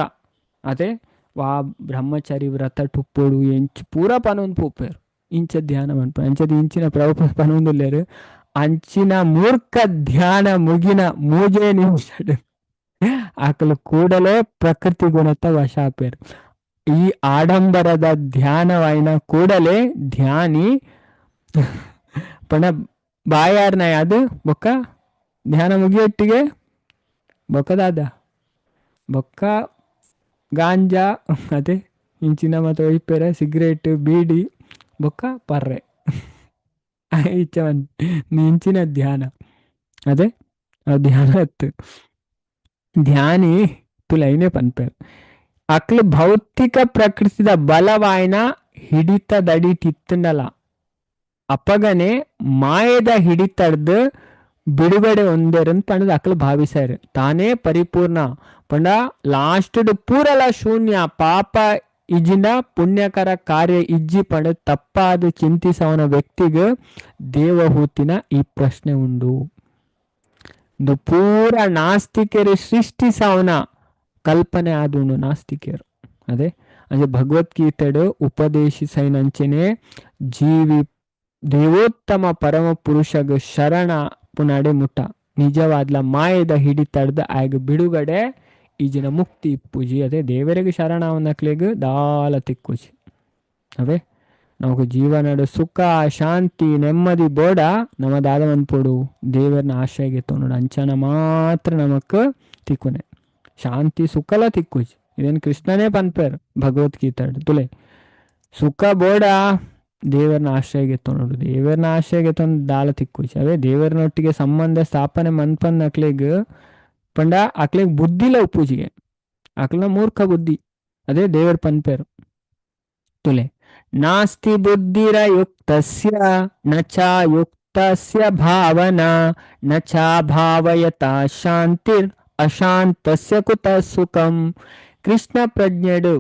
ಅದೇ ವಾ ಬ್ರಹ್ಮಚಾರಿ ವ್ರತ ಟುಪ್ಪೋಡು ಎಂಚು ಪೂರ ಪನೊಂದು ಪೋಪೇರು ಇಂಚ ಧ್ಯಾನ ಮನ್ಪು ಅಂಚದ ಇಂಚಿನ ಪ್ರಭು ಪನೊಂದುಲ್ಲೇರು ಅಂಚಿನ ಮೂರ್ಖ ಧ್ಯಾನ ಮುಗಿನ ಮೂಜೆ ನಿಮಿಷ ಆಕಲು ಕೂಡಲೇ ಪ್ರಕೃತಿ ಗುಣತ ವಶ ಆಪೇರು ಈ ಆಡಂಬರದ ಧ್ಯಾನವಾಯಿನ ಕೂಡಲೇ ಧ್ಯಾನಿ ಪಣ ಬಾಯಾರ್ನ ಅದು ಬೊಕ್ಕ ಧ್ಯಾನ ಮುಗಿಯೊಟ್ಟಿಗೆ ಬೊಕ್ಕದಾದ ಬೊಕ್ಕ ಗಾಂಜಾ ಅದೇ ಇಂಚಿನ ಮತ್ತು ಒಯ್ಪೆರೆ ಸಿಗರೇಟ್ ಬೀಡಿ ಬೊಕ್ಕ ಪರ್ರೆ ಇಂಚಿನ ಧ್ಯಾನ ಅದೇ ಧ್ಯಾನ ಹತ್ತು ಧ್ಯಾನಿ ತುಲೈನೇ ಪನ್ಪೇರು ಅಕ್ಲು ಭೌತಿಕ ಪ್ರಕೃತಿದ ಬಲವಾಯಿನ ಹಿಡಿತದಡಿ ಟಿತ್ತಂಡಲ ಅಪಗನೆ ಮಾಯದ ಹಿಡಿತಡ್ದು ಬಿಡುಗಡೆ ಒಂದೇರಂತ ಪಂಡದ ಅಕ್ಲು ಭಾವಿಸಾರು ತಾನೇ ಪರಿಪೂರ್ಣ ಪಂಡ ಲಾಸ್ಟ್ ಪೂರಲ ಶೂನ್ಯ ಪಾಪ ಇಜಿನ ಪುಣ್ಯಕರ ಕಾರ್ಯ ಇಜ್ಜಿ ಪಂಡ ತಪ್ಪಾದು ಚಿಂತಿಸವನ ವ್ಯಕ್ತಿಗೆ ದೇವಹೂತಿನ ಈ ಪ್ರಶ್ನೆ ಉಂಡು ಇದು ಪೂರ ನಾಸ್ತಿಕರು ಸೃಷ್ಟಿಸವನ ಕಲ್ಪನೆ ಆದುಂಡು ನಾಸ್ತಿಕರು ಅದೇ ಅಂದ್ರೆ ಭಗವದ್ಗೀತೆಡು ಉಪದೇಶಿಸೈನಂಚನೆ ಜೀವಿ ದೇವೋತ್ತಮ ಪರಮ ಪುರುಷಗ ಶರಣ ಪುನಡೆ ಮುಟ್ಟ ನಿಜವಾದ್ಲ ಮಾಯದ ಹಿಡಿತಡ್ದ ಆಗ ಬಿಡುಗಡೆ ಈಜಿನ ಮುಕ್ತಿ ಇಪ್ಪುಜಿ ಅದೇ ದೇವರಿಗೆ ಶರಣವನ್ನಕ್ಲೆಗ್ ದಾಲ ತಿಕ್ಕುಜಿ ಅವೇ ನಮಗೂ ಜೀವನದ ಸುಖ ಶಾಂತಿ ನೆಮ್ಮದಿ ಬೋಡ ನಮ್ಮದಾದ ಅನ್ಪೋಡು ದೇವರನ್ನ ಆಶ್ರಯಗೆ ತೊಗೊಂಡು ಅಂಚನ ಮಾತ್ರ ನಮಕ್ ತಿಕ್ಕುನೆ ಶಾಂತಿ ಸುಖಲ ತಿಕ್ಕುಜಿ ಇದೇನು ಕೃಷ್ಣನೇ ಪನ್ಪೇರು ಭಗವದ್ಗೀತಾಡ್ ತುಲೆ ಸುಖ ಬೋಡ ದೇವರನ್ನ ಆಶ್ರಯಗೆ ತೊಗೊಂಡು ದೇವರನ್ನ ಆಶ್ರಯಗೆ ತೊಂದು ದಾಲ ತಿಕ್ಕುಜಿ ಅವೇ ದೇವರನೊಟ್ಟಿಗೆ ಸಂಬಂಧ ಸ್ಥಾಪನೆ ಮನ್ಪನ್ ಅಕ್ಲೆಗ್ ಪಂಡ ಅಕ್ಲೆಗ್ ಬುದ್ಧಿಲ ಉಪ್ಪುಜಿಗೆ ಅಕ್ಲನ ಮೂರ್ಖ ಬುದ್ಧಿ ಅದೇ ದೇವರ ಪನ್ಪೇರು ತುಲೆ ನಾಸ್ತಿ ಬುದ್ಧಿರ ಯುಕ್ತಸ್ಯ ನಚ ಯುಕ್ತಸ್ಯ ಭಾವನಾ ನಚ ಭಾವಯತ ಶಾಂತಿರ್ ಅಶಾಂತಸ್ಯ ಕುತ ಸುಖಂ ಕೃಷ್ಣ ಪ್ರಜ್ಞೆಡು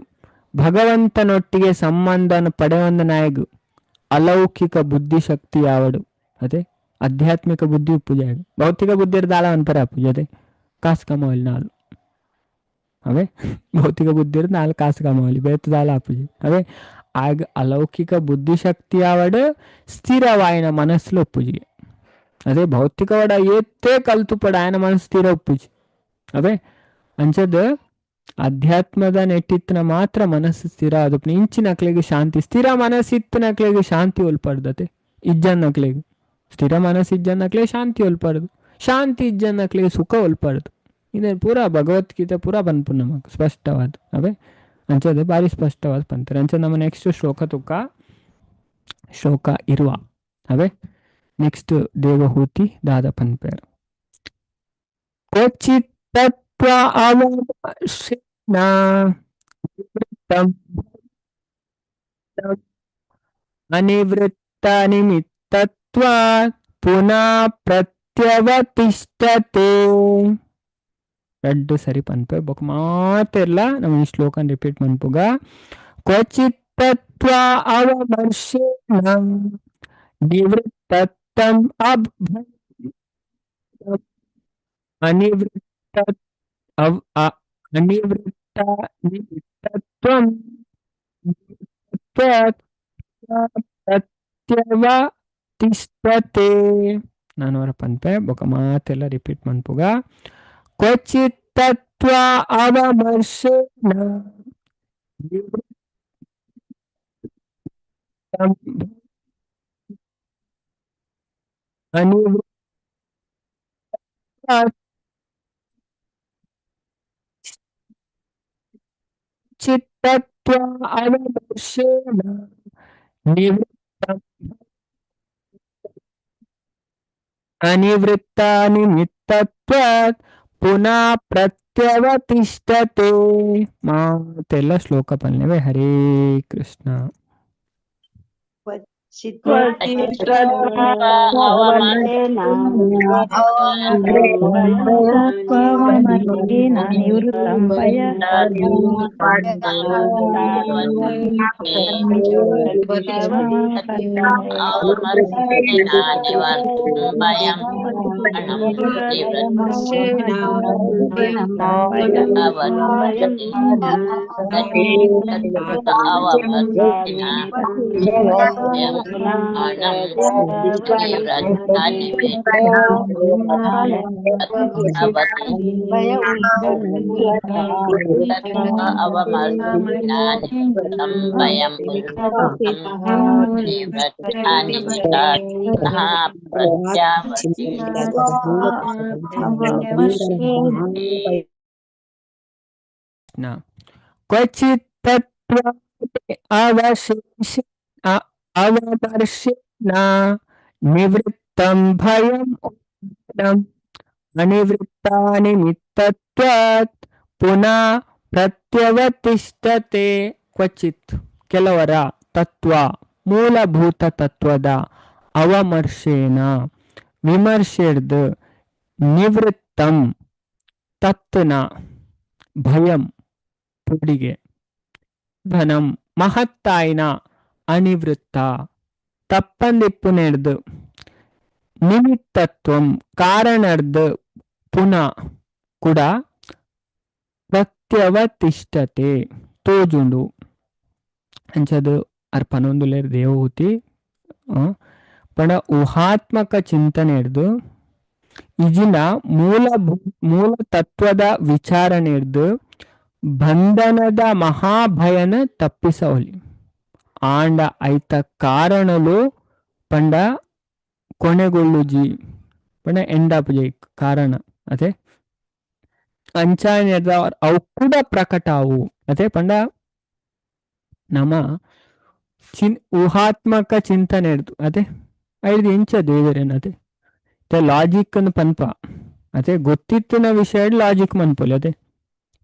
ಭಗವಂತನೊಟ್ಟಿಗೆ ಸಂಬಂಧನ ಪಡೆಯೊಂದು ನಾಯಗು ಅಲೌಕಿಕ ಬುದ್ಧಿಶಕ್ತಿ ಯಾವಡು ಅದೇ ಆಧ್ಯಾತ್ಮಿಕ ಬುದ್ಧಿ ಪೂಜೆ ಭೌತಿಕ ಬುದ್ಧಿ ದಾಳ ಅನ್ಪರ ಪೂಜೆ ಅದೇ ಕಾಸು ಕಮಾವಲಿ ನಾಲ್ ಅವೇ ಭೌತಿಕ ಬುದ್ಧಿ ನಾಲ್ ಕಾಸು ಕಮಾವಲಿ ಬೇತು ದಾಳ ಪೂಜೆ ಅವೇ ಆಗ ಅಲೌಕಿಕ ಬುದ್ಧಿಶಕ್ತಿ ಯಾವಡು ಸ್ಥಿರವಾಯಿನ ಮನಸ್ಸುಲು ಒಪ್ಪುಜಿ ಅದೇ ಭೌತಿಕವಾಡ ಏತೇ ಕಲ್ತು ಪಡ ಆಯನ ಮನಸ್ಸು ಸ್ಥಿರ ಒಪ್ಪುಜಿ ಅವೇ ಅಂಚದ ಅಧ್ಯಾತ್ಮದ ನೆಟ್ಟಿತ್ತನ ಮಾತ್ರ ಮನಸ್ಸು ಸ್ಥಿರ ಅದು ಇಂಚಿನ ನಕ್ಲೆಗೆ ಶಾಂತಿ ಸ್ಥಿರ ಮನಸ್ಸಿತ್ತು ನಕ್ಲೆಗೆ ಶಾಂತಿ ಒಲ್ಪಡ್ದತೆ ಇಜ್ಜನ್ ನಕ್ಲೆಗೆ ಸ್ಥಿರ ಮನಸ್ಸು ಇಜ್ಜನ್ ನಕ್ಲೆ ಶಾಂತಿ ಒಲ್ಪಡ್ದು ಶಾಂತಿ ಇಜ್ಜನಕ್ಲೆ ಸುಖ ಒಲ್ಪರ್ದು ಇದೇ ಪೂರ ಭಗವದ್ಗೀತೆ ಪೂರ ಪನ್ಪು ನಮಗೆ ಸ್ಪಷ್ಟವಾದ ಅವೇ ಅಂಚದೆ ಭಾರಿ ಸ್ಪಷ್ಟವಾದ ಪಂತಾರೆ ಅಂಚ ನಮ್ಮ ನೆಕ್ಸ್ಟ್ ಶ್ಲೋಕ ತುಕ ಶ್ಲೋಕ ಇರುವ ಅವೇ ನೆಕ್ಸ್ಟ್ ದೇವಹೂತಿ ದಾದ ಪನ್ಪೇರು ಕ್ವಚಿತ್ ತತ್ವ ಅವಶ್ಯನ ಅನಿವೃತ್ತ ನಿಮಿತ್ತತ್ವ ಪುನಃ ಪ್ರತ್ಯವತಿಷ್ಠತೆ ಎರಡು ಸರಿ ಪನ್ಪೆ ಬೊಕ್ಕ ಮಾತೆಲ್ಲ ನಮ್ಮ ಈ ಶ್ಲೋಕನ್ ರಿಪೀಟ್ ಮನ್ಪುಗ ಕ್ವಚಿತ್ ತತ್ವ ಅವಮರ್ಶೇನ ನಿವೃತ್ತಂ ಅನಿವೃತ್ತ ಅನಿವೃತ್ತ ನಿಮಿತ್ತತ್ವಂ ಪ್ರತ್ಯವತಿಷ್ಠತೆ ನಾನು ಅವರ ಪನ್ಪೆ ಬೊಕ ಮಾತೆಲ್ಲ ರಿಪೀಟ್ ಮನ್ಪುಗ ಕ್ವಚಿತ್ ತತ್ವ ಅವಮರ್ಶೇನ ಅನಿವೃತ್ತ ಚಿತ್ತತ್ವ ಅವಮರ್ಶೇನ ನಿವೃತ್ತ ಅನಿವೃತ್ತ ನಿಮಿತ್ತತ್ವಾತ್ ಪುನಃ ಪ್ರತ್ಯವತಿಷ್ಠತೆ ಮಾತೆಲ್ಲ ಶ್ಲೋಕ ಪಲ್ಯವೇ ಹರೇ ಕೃಷ್ಣ ನಿವೃತ್ತಂ ಕ್ವಚಿತ್ ತತ್ವ ಅವಮರ್ಶೇನ ನಿವೃತ್ತಂ ಭಯಂ ಅನಿವೃತ್ತ ನಿಮಿತ್ತತ್ವಾತ್ ಪುನಃ ಪ್ರತ್ಯವತಿಷ್ಠತೆ ಕ್ವಚಿತ್ ಕೆಲವರ ತತ್ವ ಮೂಲಭೂತ ತತ್ವದ ಅವಮರ್ಶೇನ ವಿಮರ್ಶೆರ್ದು ನಿವೃತ್ತಂ ತತ್ನ ಭಯಂ ಪುಡಿಗೆ ಧನಂ ಮಹತ್ತಾಯಿನ ಅನಿವೃತ್ತ ತಪ್ಪಂದಿಪ್ಪುನೆರ್ದು ನಿಮಿತ್ತತ್ವಂ ಕಾರಣರ್ದು ಪುನಃ ಕೂಡ ಪ್ರತ್ಯವತಿಷ್ಠತೆ ತೋಜುಂಡು ಅಂಚದು ಅರ್ಪನೊಂದುಲೇರ್ ದೇವಹೂತಿ ಪಂಡ ಊಹಾತ್ಮಕ ಚಿಂತನೆರ್ದು ಇಜಿನ ಮೂಲ ತತ್ವದ ವಿಚಾರಣೆರ್ದು ಬಂಧನದ ಮಹಾಭಯನ ತಪ್ಪಿಸವಲಿ ಆಂಡ ಐತ ಕಾರಣಲು ಪಂಡ ಕೊನೆಗೊಳ್ಳುಜಿ ಪಂಡ ಎಂಡಾಪ್ ಜೈ ಕಾರಣ ಅದೇ ಅಂಚಾನೆದ ಅವು ಕೂಡ ಪ್ರಕಟಾವು ಅದೇ ಪಂಡ ನಮ್ಮ ಊಹಾತ್ಮಕ ಚಿಂತನೆ ಇರ್ದು ಅದೇ ಐದು ಇಂಚ ದೇವರೇನು ಅದೇ ಲಾಜಿಕ್ ಅನ್ನು ಪನ್ಪ ಅದೇ ಗೊತ್ತಿತ್ತಿನ ವಿಷಯ ಲಾಜಿಕ್ ಮನ್ಪೊಲಿ ಅದೇ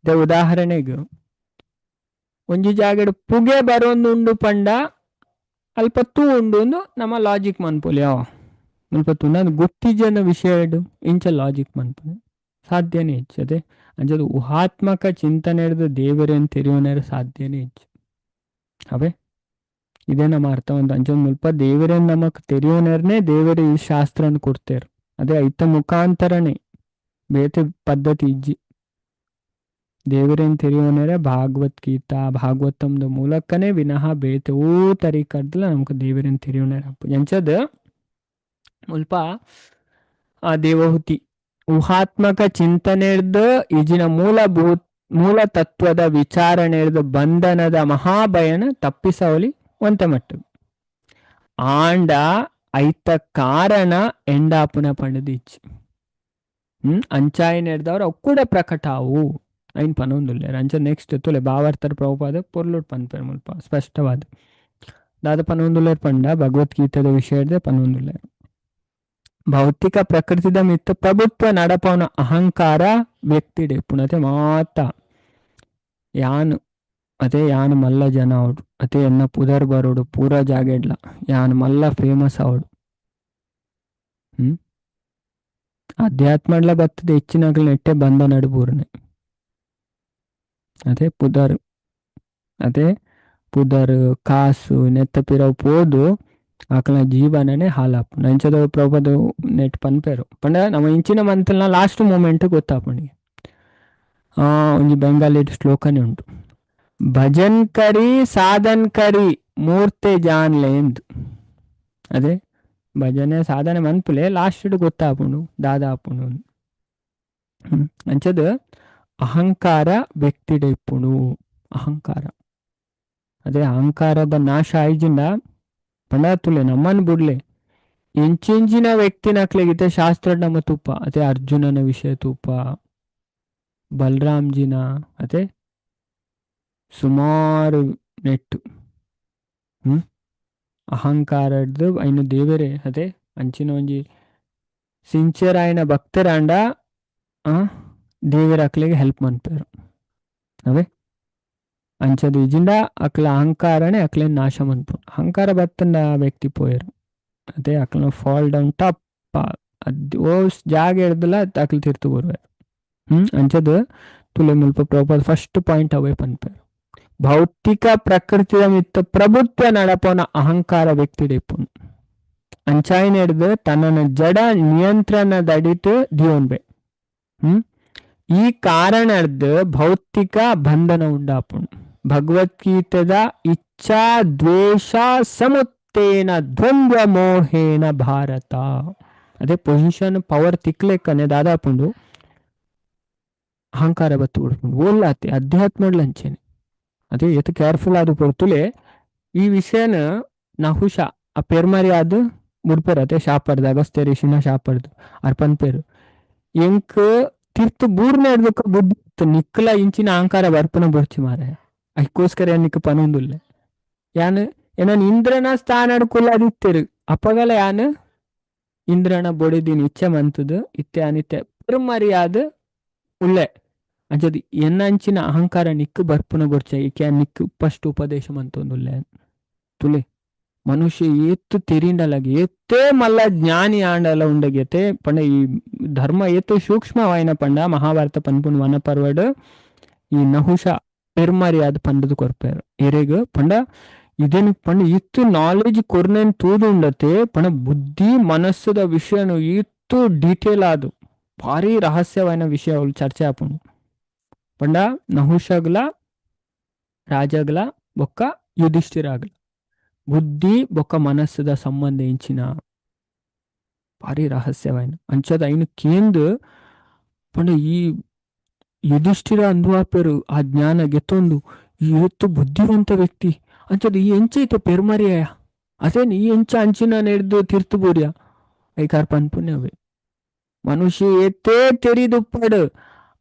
ಉದಾಹರಣೆಗೆ ಒಂಜಿ ಜಾಗಡ್ ಪುಗೆ ಬರೋಂದುಂಡು ಪಂಡ ಅಲ್ಪ ತೂ ಉಂಡು ನಮ್ಮ ಲಾಜಿಕ್ ಮನ್ಪೊಲಿ ಯಾವ ಮುಲ್ಪ ತು ನಾನು ಗೊತ್ತಿಜನ ವಿಷಯ ಇಂಚ ಲಾಜಿಕ್ ಮನ್ಪೊಲಿ ಸಾಧ್ಯನೇ ಹೆಚ್ಚು ಅದೇ ಅಂಚದು ಊಹಾತ್ಮಕ ಚಿಂತನೆ ಹಿಡಿದು ದೇವರೇನು ತೆರೆಯೋನೇರ ಸಾಧ್ಯನೇ ಹೆಚ್ಚು ಅವೇ ಇದೇ ನಮ್ಮ ಅರ್ಥ ಒಂದು ಅಂಚೊಂದು ಮುಲ್ಪ ದೇವರೇನು ನಮಕ್ ತೆರೆಯೋನೇರ್ನೇ ದೇವರೇ ಈ ಶಾಸ್ತ್ರನ ಕೊಡ್ತೇರು ಅದೇ ಐತ ಮುಖಾಂತರನೇ ಬೇತೆ ಪದ್ಧತಿ ಇಜ್ಜಿ ದೇವರೇನು ತೆರೆಯೋನೇರ ಭಾಗವದ್ಗೀತಾ ಭಾಗವತಂದ ಮೂಲಕನೇ ವಿನಃ ಬೇತೆ ಓ ತರೀಕರ್ದಲ್ಲ ನಮ್ಗೆ ದೇವರೇನು ತೆರೆಯೋನೇರ ಎಂಚದ ಮುಲ್ಪ ಆ ದೇವಹೂತಿ ಊಹಾತ್ಮಕ ಚಿಂತನೆ ಹಿಡ್ದು ಈಜಿನ ಮೂಲ ತತ್ವದ ವಿಚಾರಣೆ ಹಿಡ್ದು ಬಂಧನದ ಮಹಾಭಯನ ತಪ್ಪಿಸವಲಿ ಒಂತ ಮಟ್ಟು ಆಂಡ ಐತ ಕಾರಣ ಎಂಡಾಪುನ ಪಂಡದಿಚ್ಚಿ ಅಂಚಾಯಿನ ಹಿಡ್ದವ್ರು ಅವು ಕೂಡ ಪ್ರಕಟಾವು ಐನ್ ಪನೊಂದುಲ್ಲೇರು ಅಂಚ ನೆಕ್ಸ್ಟ್ ತುಲೆ ಭಾವಾರ್ಥರ ಪ್ರಭುಪಾದ ಪೊರ್ಲುಡ್ ಪನ್ಪೇರು ಮುಲ್ಪ ಸ್ಪಷ್ಟವಾದ ದಾದ ಪನೊಂದುಲ್ಲೇರು ಪಂಡ ಭಗವದ್ಗೀತೆದ ವಿಷಯದ ಪನೊಂದುಲ್ಲೇರು ಭೌತಿಕ ಪ್ರಕೃತಿದ ಮಿತ್ತ ಪ್ರಭುತ್ವ ನಡಪವನ ಅಹಂಕಾರ ವ್ಯಕ್ತಿಡೆ ಪುನತೆ ಮಾತ ಯಾನು ಅದೇ ಯಾನ್ ಮಲ್ಲ ಜನ ಅವಡು ಅದೇ ಎನ್ನ ಪುದರ್ ಬರೋಡು ಪೂರ ಜಾಗೆಡ್ಲ ಯಾನ್ ಮಲ್ಲ ಫೇಮಸ್ ಅವಡು ಅಧ್ಯಾತ್ಮಡ್ಲ ಬರ್ತದೆ ಹೆಚ್ಚಿನಾಗ್ಲ ನೆಟ್ಟೆ ಬಂದ ನಡುಬೂರ್ನೆ ಅದೇ ಪುದರ್ ಕಾಸು ನೆತ್ತ ಪಿರವು ಪೋದು ಆಕಲ ಜೀವನನೇ ಹಾಲಾಪು ನಂಚದ ಪ್ರಭುದು ನೆಟ್ ಪನ್ಪೇರು ಪಂಡ ನಮ್ಮ ಇಂಚಿನ ಮಂತಲ್ನ ಲಾಸ್ಟ್ ಮೂಮೆಂಟ್ ಗೊತ್ತಾಪಣಿಗೆ ಒಂಜಿ ಬೆಂಗಾಲಿ ಶ್ಲೋಕನೇ ಉಂಟು ಭಜನ್ ಕರಿ ಸಾಧನ್ ಕರಿ ಮೂರ್ತೆ ಜಾನ್ಲೆ ಎಂದು ಅದೇ ಭಜನೆ ಸಾಧನೆ ಮನ್ಪುಲೆ ಲಾಸ್ಟ್ ಗೊತ್ತಾಪುಂಡು ದಾದಾಪುಂಡು ಅಂಚದ ಅಹಂಕಾರ ವ್ಯಕ್ತಿಡೆ ಇಪ್ಪುಂಡು ಅಹಂಕಾರ ಅದೇ ಅಹಂಕಾರದ ನಾಶ ಆಯ್ಜಿಂದ ಪಂಡ ತುಲೆ ನಮ್ಮನ್ ಬಿಡ್ಲೆ ಎಂಚಿಂಚಿನ ವ್ಯಕ್ತಿನಕ್ಲೆಗಿತ್ತೆ ಶಾಸ್ತ್ರ ನಮ್ಮ ತುಪ್ಪ ಅದೇ ಅರ್ಜುನನ ವಿಷಯ ತುಪ್ಪ ಬಲರಾಮ್ಜಿನ ಅದೇ ಸುಮಾರು ನೆಟ್ಟು ಅಹಂಕಾರದ್ದು ಐನು ದೇವರೇ ಅದೇ ಅಂಚಿನ ಒಂಜಿ ಸಿನ್ಸಿಯರ್ ಆಯ್ನ ಭಕ್ತರಾಂಡ ದೇವರ ಅಕ್ಲೆಗೆ ಹೆಲ್ಪ್ ಮನ್ಪೇರು ಅವೇ ಅಂಚದು ಇಜಿಂದ ಅಕ್ಲ ಅಹಂಕಾರನೇ ಅಕ್ಲೇನ್ ನಾಶ ಮನ್ಪು ಅಹಂಕಾರ ಬತ್ತಂಡ ವ್ಯಕ್ತಿ ಪೋಯರು ಅದೇ ಅಕ್ಲ ಫಾಲ್ ಡೌನ್ ಟಾಪ್ ಓ ಜಾಗ ಹಿಡ್ದಲ್ಲ ಅಕ್ಲು ತಿರ್ತು ಬರುವೆ ಅಂಚದು ತುಲೆ ಮುಲ್ಪ ಪ್ರಭುಪಾದ ಫಸ್ಟ್ ಪಾಯಿಂಟ್ ಅವೇ ಪನ್ಪೇರು ಭೌತಿಕ ಪ್ರಕೃತಿಯ ಮಿತ್ತ ಪ್ರಭುತ್ವ ನಡಪವನ ಅಹಂಕಾರ ವ್ಯಕ್ತಿಡೆಪ್ಪುಂಡು ಅಂಚಾಯಿನ ಹಿಡ್ದು ತನ್ನ ಜಡ ನಿಯಂತ್ರಣದಡಿತು ದಿಯೋನ್ಬೆ ಈ ಕಾರಣದ ಭೌತಿಕ ಬಂಧನ ಉಂಡಾಪುಂಡು ಭಗವದ್ಗೀತೆದ ಇಚ್ಛಾ ದ್ವೇಷ ಸಮುತ್ತೇನ ದ್ವಂದ್ವ ಮೋಹೇನ ಭಾರತ ಅದೇ ಪೊಸಿಷನ್ ಪವರ್ ತಿಕ್ಲೆಕ್ಕನೆ ದಾದಾಪುಂಡು ಅಹಂಕಾರ ಬತ್ತು ಉಡ್ಪುಂಡು ಓಲ್ಲಾತೆ ಅಧ್ಯಾತ್ಮಡ್ಲಂಚೆನೆ ಅದೇ ಎತ್ತು ಕೇರ್ಫುಲ್ ಆದ ಪೊರ್ತುಲೆ ಈ ವಿಷಯನ ನಹುಷ ಆ ಪೇರ್ಮಾರಿ ಆದ ಮುಡ್ಪೇರು ಅದೇ ಶಾಪರ್ದು ಅಗಸ್ತ್ಯ ಋಷಿನ ಶಾಪರ್ದು ಅರ್ಪನ್ ಪೇರು ಎಂಕ್ ತಿರ್ತು ಬೂರ್ನೆ ಹಿಡ್ದಕ್ಕ ಬುದ್ಧಿ ನಿಕ್ಕಲ ಇಂಚಿನ ಅಹಂಕಾರ ಬರ್ಪನ ಬರ್ಚಿ ಮಾರ ಅದಕ್ಕೋಸ್ಕರ ನಿಕ್ಕ ಪನೊಂದುಲ್ಲೆ ಯಾನ್ ಏನನ್ ಇಂದ್ರನ ಸ್ಥಾನ ಕುಲಾದಿತ್ತೇರು ಅಪ್ಪಗಲ ಯಾನ್ ಇಂದ್ರನ ಬೊಡಿದಿನ ಇಚ್ಛೆ ಮಂತದು ಇತ್ತೆ ಅನಿತ್ಯ ಪೆರ್ಮರಿಯಾದ ಉಳ್ಳೆ ಅಂಚದು ಎನ್ನಂಚಿನ ಅಹಂಕಾರ ನಿಕ್ಕು ಬರ್ಪುನ ಬರ್ಚ ಈಕೆ ನಿಕ್ಕು ಫಸ್ಟ್ ಉಪದೇಶ ಮಂತೊಂದುಲ್ಲೆ ತುಲೆ ಮನುಷ್ಯ ಏತ್ತು ತೆರಿಂಡಲಾಗಿ ಏತ್ತೇ ಮಲ್ಲ ಜ್ಞಾನಿ ಆಂಡಲ ಉಂಡಗೆತೆ ಪಂಡ ಈ ಧರ್ಮ ಏತ್ತು ಸೂಕ್ಷ್ಮವಾಯಿನ ಪಂಡ ಮಹಾಭಾರತ ಪನ್ಪುನ್ ವನಪರ್ವಡ್ ಈ ನಹುಷ ಪೆರ್ಮರಿಯಾದ ಪಂಡದು ಕೊರ್ಪೇರು ಎರೆಗ ಪಂಡ ಇದೇನು ಪಂಡ ಇತ್ತು ನಾಲೆಜ್ ಕೊರ್ನೇನ್ ತೂದು ಉಂಡತೆ ಪಂಡ ಬುದ್ಧಿ ಮನಸ್ಸದ ವಿಷಯನು ಇತ್ತು ಡೀಟೇಲ್ ಆದು ಭಾರಿ ರಹಸ್ಯವಾಯಿನ ವಿಷಯ ಅವಳು ಚರ್ಚೆ ಆಪುಂಡು ಪಂಡ ನಹುಷಗ್ಲ ರಾಜಗ್ಲ ಬೊಕ್ಕ ಯುಧಿಷ್ಠಿರಾಗ್ಲ ಬುದ್ಧಿ ಬೊಕ್ಕ ಮನಸ್ಸದ ಸಂಬಂಧ ಇಂಚಿನ ಭಾರಿ ರಹಸ್ಯವಾಯಿನ ಅಂಚದ ಐನು ಕೇಂದು ಪಂಡ ಈ ಯುಧಿಷ್ಠಿರ ಅಂದುವಾಪೇರು ಆ ಜ್ಞಾನ ಗೆತ್ತೊಂದು ಈ ಎತ್ತು ಬುದ್ಧಿವಂತ ವ್ಯಕ್ತಿ ಅಂಚದ ಈ ಎಂಚೈತೆ ಪೆರ್ಮರಿಯ ಅದೇನು ಈ ಎಂಚ ಅಂಚಿನ ನೆಡ್ದು ತೀರ್ತು ಬೂರ್ಯ ಐಕಾರ್ ಪನ್ಪುಣ್ಯವೇ ಮನುಷ್ಯ ಎತ್ತೇ ತೆರಿದುಪ್ಪಡು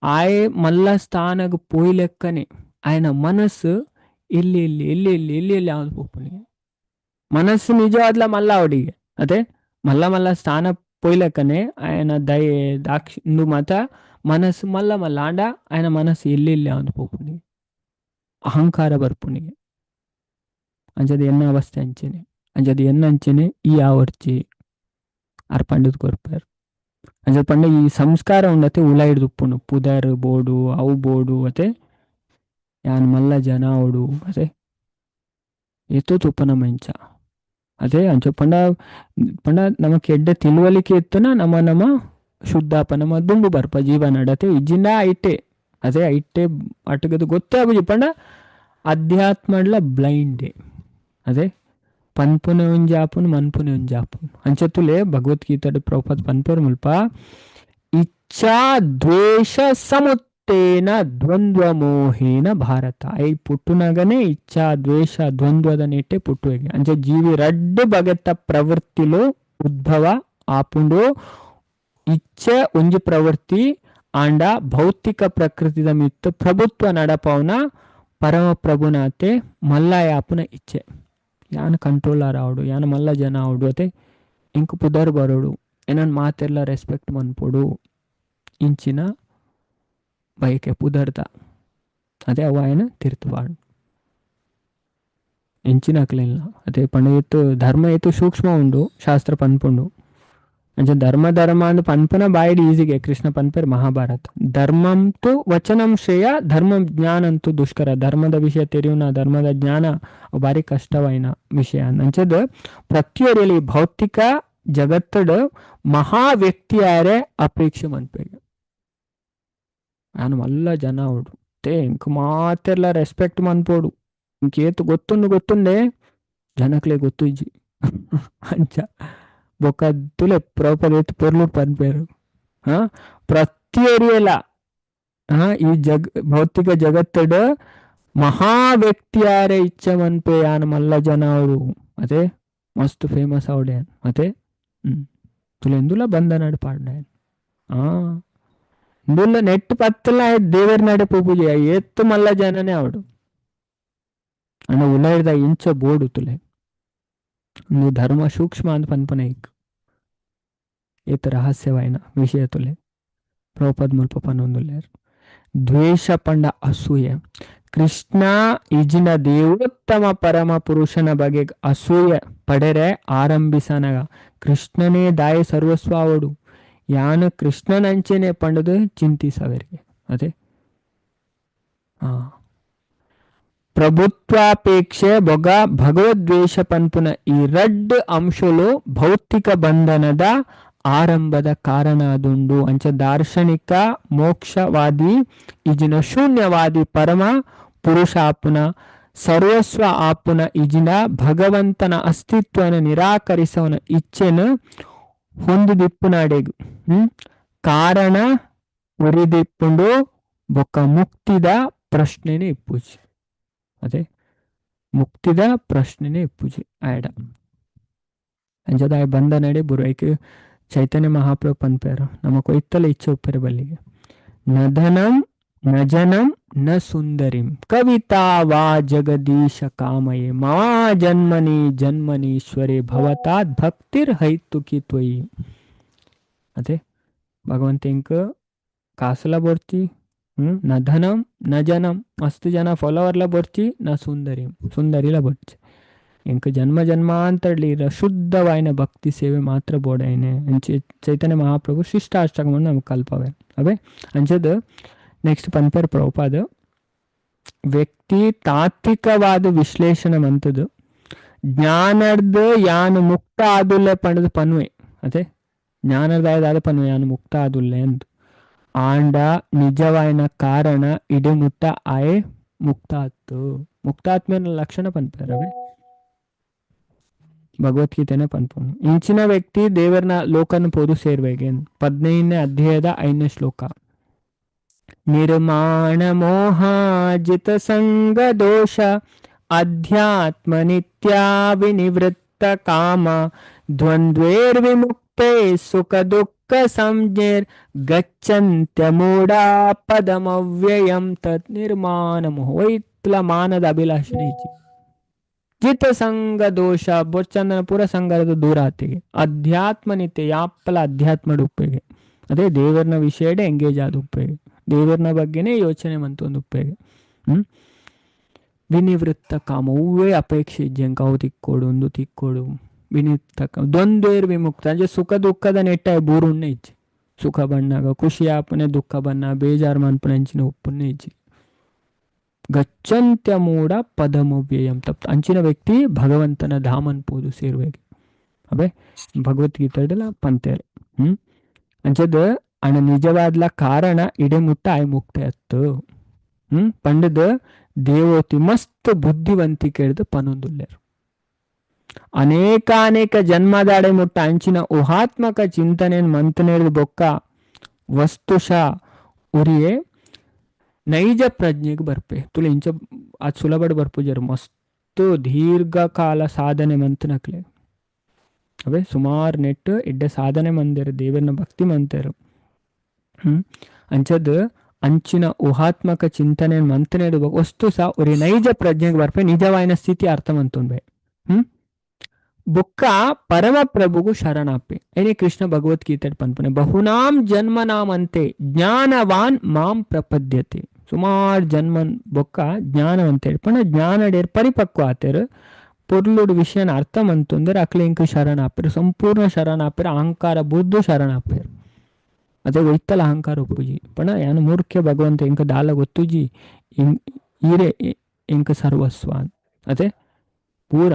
ಆಯೆ ಮಲ್ಲ ಸ್ಥಾನಗ ಪೋಯ್ಲೆಕ್ಕನೆ ಆಯ್ನ ಮನಸ್ಸು ಎಲ್ಲಿ ಎಲ್ಲಿ ಎಲ್ಲಿ ಎಲ್ಲಿ ಎಲ್ಲಿ ಎಲ್ಲಿ ಯಾವ್ದು ಪೋಪುನಿಗೆ ಮನಸ್ಸು ನಿಜವಾದ್ಲ ಮಲ್ಲ ಅವಡಿಗೆ ಅದೇ ಮಲ್ಲ ಸ್ಥಾನ ಪೊಯ್ಲಕ್ಕನೆ ఆయన ದಯೆ ದಾಕ್ಷಿಂದು ಮತ ಮನಸ್ಸು ಮಲ್ಲ ಆಂಡ ఆయన ಮನಸ್ಸು ಎಲ್ಲೆಲ್ಲಿ ಯಾವ್ದು ಪೋಪುನಿಗೆ ಅಹಂಕಾರ ಬರ್ಪುನಿಗೆ ಅಂಚದ ಎನ್ನ ಅವಸ್ಥೆ ಅಂಚೆನೆ ಅಂಚದ ಎನ್ನ ಅಂಚೆನೆ ಈ ಆವರ್ಚಿ ಅರ್ಪಂಡದ್ ಕೊರ್ಪಾರು ಅಂಚದ ಪಂಡ ಈ ಸಂಸ್ಕಾರ ಉಂಡತೆ ಉಲ ಹಿಡ್ದುಪ್ಪುಂಡು ಪುದರ್ ಬೋಡು ಅವು ಬೋಡು ಅತೆ ಯಾನ್ ಮಲ್ಲ ಜನ ಓಡು ಅದೇ ಎತ್ತೋ ತುಪ್ಪನ ಮಂಚ ಅದೇ ಅಂಚ ಪಂಡ ನಮಕ್ ಎಡ್ಡೆ ತಿಳುವಳಿಕೆ ಎತ್ತನ ನಮ್ಮ ಶುದ್ಧಾಪ ನಮ್ಮ ದುಂಬು ಬರ್ಪ ಜೀವ ನಡತೆ ಇಜ್ಜಿಂದ ಐಟೆ ಅದೇ ಐಟೆ ಅಟಗದು ಗೊತ್ತೇ ಆಗುಜಿ ಪಂಡ ಅಧ್ಯಾತ್ಮಡ್ಲ ಬ್ಲೈಂಡೇ ಅದೇ ಪನ್ಪುನೆ ಒಂಜಾಪುನ್ ಮನ್ಪುನೆ ಒಂಜಾಪುನ್ ಅಂಚತುಲೆ ಭಗವದ್ಗೀತಾದ ಪ್ರಭುಪಾದ ಪನ್ಪೇರು ಮುಲ್ಪ ಇಚ್ಛಾ ದ್ವೇಷ ಸಮುತ್ತೇನ ದ್ವಂದ್ವ ಮೋಹೇನ ಭಾರತ ಐ ಪುಟ್ಟುನಗನೆ ಇಚ್ಛಾ ದ್ವೇಷ ದ್ವಂದ್ವದ ನೆಟ್ಟೆ ಪುಟ್ಟುವೆಗೆ ಅಂಚೆ ಜೀವಿ ರಡ್ಡು ಬಗೆತ ಪ್ರವೃತ್ತಿಲು ಉದ್ಭವ ಆಪುಂಡು ಇಚ್ಛೆ ಒಂಜಿ ಪ್ರವೃತ್ತಿ ಆಂಡ ಭೌತಿಕ ಪ್ರಕೃತಿದ ಮಿತ್ತು ಪ್ರಭುತ್ವ ನಡಪವನ ಪರಮ ಪ್ರಭುನಾತೆ ಮಲ್ಲ ಯಾಪನ ಇಚ್ಛೆ ಯಾನ ಕಂಟ್ರೋಲರ್ ಆವಡು ಯಾನ ಮಲ್ಲ ಜನ ಆವಡು ಅತೆ ಇಂಕ ಪುದರ್ ಬರೋಡು ಏನನ್ ಮಾತೆಲ್ಲ ರೆಸ್ಪೆಕ್ಟ್ ಮನ್ಪೊಡು ಇಂಚಿನ ಬಯಕೆ ಪುದರ್ದ ಅದೇ ಅವ ಏನ ತಿರ್ತುವಾಡು ಇಂಚಿನ ಅಕ್ಲಿಲ್ಲ ಅದೇ ಪಂಡ ಎತ್ತು ಧರ್ಮ ಎತ್ತು ಸೂಕ್ಷ್ಮ ಉಂಡು ಶಾಸ್ತ್ರ ಪನ್ಪುಂಡು ಅಂಚ ಧರ್ಮ ಅಂದು ಪನ್ಪುನ ಬಾಯಿಡ್ ಈಸಿಗೆ ಕೃಷ್ಣ ಪನ್ಪೇರ್ ಮಹಾಭಾರತ ಧರ್ಮಂತು ವಚನಂ ಶ್ರೇಯ ಧರ್ಮ ಜ್ಞಾನ ಅಂತೂ ದುಷ್ಕರ ಧರ್ಮದ ವಿಷಯ ತೆರಿಯುನ ಧರ್ಮದ ಜ್ಞಾನ ಬಾರಿ ಕಷ್ಟವಾಯಿನ ವಿಷಯ ಅಂಚದ ಪ್ರತಿಯೊರಿಯಲ್ಲಿ ಭೌತಿಕ ಜಗತ್ತಡ ಮಹಾ ವ್ಯಕ್ತಿಯಾರೆ ಅಪೇಕ್ಷೆ ಮನ್ಪೇಗೆ ನಾನು ಮಲ್ಲ ಜನ ಅವಡು ತೇ ಇಂಕ ಮಾತೆಲ್ಲ ರೆಸ್ಪೆಕ್ಟ್ ಮನ್ಪೋಡು ಇಂಕೇತು ಗೊತ್ತುಂಡೆ ಜನಕ್ಲೆ ಗೊತ್ತು ಇಜ್ಜಿ ಅಂಚ ಬೊಕ್ಕ ತುಲೆ ಪ್ರಾಪರ್ ಏತು ಪೊರ್ಲು ಪನ್ಪೇರು ಪ್ರತಿಯೊರಿಯಲ್ಲ ಈ ಭೌತಿಕ ಜಗತ್ತಡ ಮಹಾ ವ್ಯಕ್ತಿಯಾರೆ ಇಚ್ಛೆ ಮನ್ಪೆ ಯಾನ ಮಲ್ಲ ಜನ ಅವರು ಅದೇ ಮಸ್ತ್ ಫೇಮಸ್ ಅವಡೆ ಮತ್ತೆ ತುಲೆ ಎಂದುಲ ಬಂದ ನಡು ಪಾಡ್ನ ಇಂದುಲ್ಲ ನೆಟ್ ಪತ್ತಲ ದೇವರ ನಡೆ ಪೂಜೆ ಎತ್ತು ಮಲ್ಲ ಜನನೇ ಅವಡು ಅಣ್ಣ ಉಲಾಯ್ದ ಇಂಚ ಬೋಡು ತುಲೆ ನೀವು ಧರ್ಮ ಸೂಕ್ಷ್ಮ ಅಂತ ಪನ್ಪನ ಈಗ ಏತ ರಹಸ್ಯವಾಯಿನ ವಿಷಯ ತುಲೆ ಪ್ರಭುಪಾದ ಮುಲ್ಪ ಪನ್ನೊಂದುಲ್ಲೇರು ದ್ವೇಷ ಪಂಡ ಅಸೂಯೆ ಕೃಷ್ಣ ಇಜಿನ ದೇವೋತ್ತಮ ಪರಮ ಪುರುಷನ ಬಗೆ ಅಸೂಯೆ ಪಡೆರೆ ಆರಂಭಿಸನಗ ಕೃಷ್ಣನೇ ದಾಯ ಸರ್ವಸ್ವ ಅವಡು ಯಾನು ಕೃಷ್ಣನಂಚೆನೆ ಪಂಡದು ಚಿಂತಿಸವರಿಗೆ ಅದೇ ಪ್ರಭುತ್ವಾಪೇಕ್ಷೆ ಬೊಗ ಭಗವದ್ವೇಷ ಪನ್ಪುನ ಈ ರಡ್ ಅಂಶಲು ಭೌತಿಕ ಬಂಧನದ ಆರಂಭದ ಕಾರಣ ಅದುಂಡು ಅಂಚ ದಾರ್ಶನಿಕ ಮೋಕ್ಷವಾದಿ ಇಜಿನ ಶೂನ್ಯವಾದಿ ಪರಮ ಪುರುಷ ಆಪುನ ಸರ್ವಸ್ವ ಆಪುನ ಇಜಿನ ಭಗವಂತನ ಅಸ್ತಿತ್ವನ ನಿರಾಕರಿಸವನ ಇಚ್ಛೆನ ಹೊಂದಿದಿಪ್ಪುನಾಡೆಗು ಕಾರಣ ಒರಿದಿಪ್ಪುಂಡು ಬೊಕ್ಕ ಮುಕ್ತಿದ ಪ್ರಶ್ನೆನೇ ಇಪ್ಪುಜಿ ಅದೇ ಮುಕ್ತಿದ ಪ್ರಶ್ನೆನೇ ಇಪ್ಪುಜಿ ಆಯ್ಡ ಅಂಜದ ಬಂದ ನಡೆ ಬುರೈಕೆ ಚೈತನ್ಯ ಮಹಾಪ್ರಭು ಪನ್ಪೇರು ನಮ್ಮ ಕೊಯ್ತಲ ಇಚ್ಛೆ ಉಪ್ಪೆರೆ ಬಲ್ಲಿಗೆ ನಧನಂ ನ ಜನಂ ನ ಸುಂದರಿಂ ಕವಿತಾ ವಾ ಜಗದೀಶ ಕಾಮಯೇ ಮಾ ಜನ್ಮನೀಶ್ವರೇ ಭವತಾತ್ ಭಕ್ತಿರ್ ಹೈತುಕಿ ತ್ವಯಿ ಅದೇ ಭಗವಂತ ಇಂಕ ಕಾಸಲ ಬರ್ಚಿ ನ ಧನಂ ನ ಜನಂ ಮಸ್ತ್ ಜನ ಫಾಲೋವರ್ಲ ಬರ್ಚಿ ನ ಸುಂದರಿಂ ಸುಂದರಿಲ ಬರ್ಚಿ ಇಂಕ ಜನ್ಮ ಜನ್ಮಾಂತರಲಿ ಶುದ್ಧವಾಯಿನ ಭಕ್ತಿ ಸೇವೆ ಮಾತ್ರ ಬೋಡಾಯಿನೆ ಅಂಚೆ ಚೈತನ್ಯ ಮಹಾಪ್ರಭು ಶಿಷ್ಟಾಷ್ಟಕವನ್ನು ನಮ್ಗೆ ಕಲ್ಪವೆ ಅವೇ ಅಂಚದ ನೆಕ್ಸ್ಟ್ ಪನ್ಪೇರ್ ಪ್ರಭುಪಾದ ವ್ಯಕ್ತಿ ತಾತ್ವಿಕವಾದ ವಿಶ್ಲೇಷಣೆ ಮಂತದ್ದು ಜ್ಞಾನರ್ದ ಯಾನು ಮುಕ್ತ ಆದುಲ್ಲೆ ಪಂಡದು ಪನ್ವೆ ಅದೇ ಜ್ಞಾನರ್ದಾಯದಾದ ಪನ್ವೆ ಯಾನು ಮುಕ್ತ ಆದುಲ್ಲೆ ಅಂತ ಆಂಡ ನಿಜವಾಯಿನ ಕಾರಣ ಇಡೆ ಮುಟ್ಟ ಆಯೆ ಮುಕ್ತಾತ್ತು ಮುಕ್ತಾತ್ಮೇನ ಲಕ್ಷಣ ಪನ್ಪೇರವೆ ಭಗವದ್ಗೀತೆನೆ ಪನ್ಪುನು ಇಂಚಿನ ವ್ಯಕ್ತಿ ದೇವರನ ಲೋಕನ ಪೋದು ಸೇರ್ವೇಗೇನ್ 15ನೇ ಅಧ್ಯಾಯದ 5ನೇ ಶ್ಲೋಕ ನಿರ್ಮಾಣ ಮೋಹಾಜಿತ ಸಂಗ ದೋಷ ಅಧ್ಯಾತ್ಮ ನಿತ್ಯ ವಿನಿವೃತ್ತ ಕಾಮ ದ್ವಂದ್ವೇರ್ ವಿಮುಕ್ತೆ ಸುಖ ದುಃಖ ಸಂಜ್ಞೇರ್ ಗಚ್ಚಂತ್ಯ ಮೂಢಾ ಪದಮವ್ಯಯಂ ತತ್ ನಿರ್ಮಾಣ ಮೋಹ ಇತ್ಲ ಮಾನದ ಅಭಿಲಾಷಣೆ ಜಿತ ಸಂಘ ದೋಷ ಬೊಚ್ಚಂದನ ಪುರ ಸಂಘದ ದೂರಾತಿಗೆ ಅಧ್ಯಾತ್ಮ ನಿತ್ಯ ಯಾಪ್ಪಲ ಅಧ್ಯಾತ್ಮದ ಉಪ್ಪೆಗೆ ಅದೇ ದೇವರನ ವಿಷಯಡೆ ಎಂಗೇಜ್ ಆದ ಉಪ್ಪೆಗೆ ದೇವರನ ಬಗ್ಗೆನೇ ಯೋಚನೆ ಮಂತು ಒಂದು ಉಪ್ಪೆಗೆ ವಿನಿವೃತ್ತ ಕಾಮ ಹೂವೇ ಅಪೇಕ್ಷೆ ಇಜ್ಜಂಕ ಅವು ತಿಕ್ಕೋಡು ಒಂದು ತಿಕ್ಕೋಡು ವಿನಿವೃತ್ತ ಕಾಮ ದ್ವಂದ್ವೇರ್ ವಿಮುಕ್ತ ಅಂದ್ರೆ ಸುಖ ದುಃಖದ ನೆಟ್ಟ ಬೂರುಣ್ಣೆ ಇಜ್ಜಿ ಸುಖ ಬಣ್ಣಾಗ ಖುಷಿ ಆಪನೆ ದುಃಖ ಬಣ್ಣ ಬೇಜಾರು ಮನ್ಪನೆ ಅಂಚಿನ ಉಪ್ಪನ್ನೇ ಇಜ್ಜಿ ಗಚ್ಚಂತ್ಯ ಮೂಢ ಪದಮವ್ಯಯಂ ತಪ್ಪ ಅಂಚಿನ ವ್ಯಕ್ತಿ ಭಗವಂತನ ಧಾಮನ್ ಪೋದು ಸೇರುವೆಗೆ ಅವೇ ಭಗವದ್ಗೀತೆಲ್ಲ ಪಂತೇರು ಅಂಚದ ಅಣ್ಣ ನಿಜವಾದ್ಲ ಕಾರಣ ಇಡೆ ಮುಟ್ಟ ಆಯ್ ಮುಕ್ತ ಎತ್ತು ಪಂಡದ ದೇವೋತಿ ಮಸ್ತ್ ಬುದ್ಧಿವಂತಿಕೆ ಹಿಡಿದು ಪನೊಂದುಲ್ಲೇರು ಅನೇಕ ಜನ್ಮದಾಡೆ ಮುಟ್ಟ ಅಂಚಿನ ಊಹಾತ್ಮಕ ಚಿಂತನೆ ಮಂತನೇರಿದ ಬೊಕ್ಕ ವಸ್ತುಶ ಉರಿಯೇ ನೈಜ ಪ್ರಜ್ಞೆಗೆ ಬರ್ಪೆ ತುಳು ಇಂಚ ಅದು ಸುಲಭ ಬರ್ಪುಜರು ಮಸ್ತ್ ದೀರ್ಘಕಾಲ ಸಾಧನೆ ಮಂತನಕ್ಲೆ ಅವೇ ಸುಮಾರು ನೆಟ್ಟು ಎಡ್ಡೆ ಸಾಧನೆ ಮಂದಿರು ದೇವರನ್ನ ಭಕ್ತಿ ಮಂತೇರು. ಅಂಚದ್ ಅಂಚಿನ ಊಹಾತ್ಮಕ ಚಿಂತನೆ ಮಂತನೆ ವಸ್ತು ಸಹ ஒரு ನೈಜ ಪ್ರಜ್ಞೆಗೆ ಬರ್ಪೆ ನಿಜವಾಯಿನ ಸ್ಥಿತಿ ಅರ್ಥ ಮಂತುಂಬೆ. ಬುಕ್ಕ ಪರಮ ಪ್ರಭುಗು ಶರಣಾಪೆ ಏನೇ ಕೃಷ್ಣ ಭಗವದ್ಗೀತೆ ಪನ್ಪನೆ ಬಹುನಾಂ ಜನ್ಮನಾಂ ಅಂತೆ ಜ್ಞಾನವಾನ್ ಮಾಂ ಪ್ರಪದ್ಯತೆ. ಸುಮಾರು ಜನ್ಮನ್ ಬೊಕ್ಕ ಜ್ಞಾನವಂತ ಪಣ ಜ್ಞಾನಡೇರ್ ಪರಿಪಕ್ವ ಆತೇರು ಪೊರ್ಲುಡು ವಿಷಯನ ಅರ್ಥ ಮಂತಂದ್ರೆ ಅಕ್ಲೆ ಇಂಕ ಶರಣಾಪೇರು ಸಂಪೂರ್ಣ ಶರಣಾಪೇರು ಅಹಂಕಾರ ಬುದ್ಧು ಶರಣಾಪೇರು. ಅದೇ ಒಯ್ತಲ ಅಹಂಕಾರ ಒಪ್ಪುಜಿ ಪಣ ಯಾನು ಮೂರ್ಖೆ ಭಗವಂತ ಇಂಕ ದಾಲ ಗೊತ್ತುಜಿ ಈರೆ ಇಂಕ ಸರ್ವಸ್ವ ಅದೇ ಪೂರ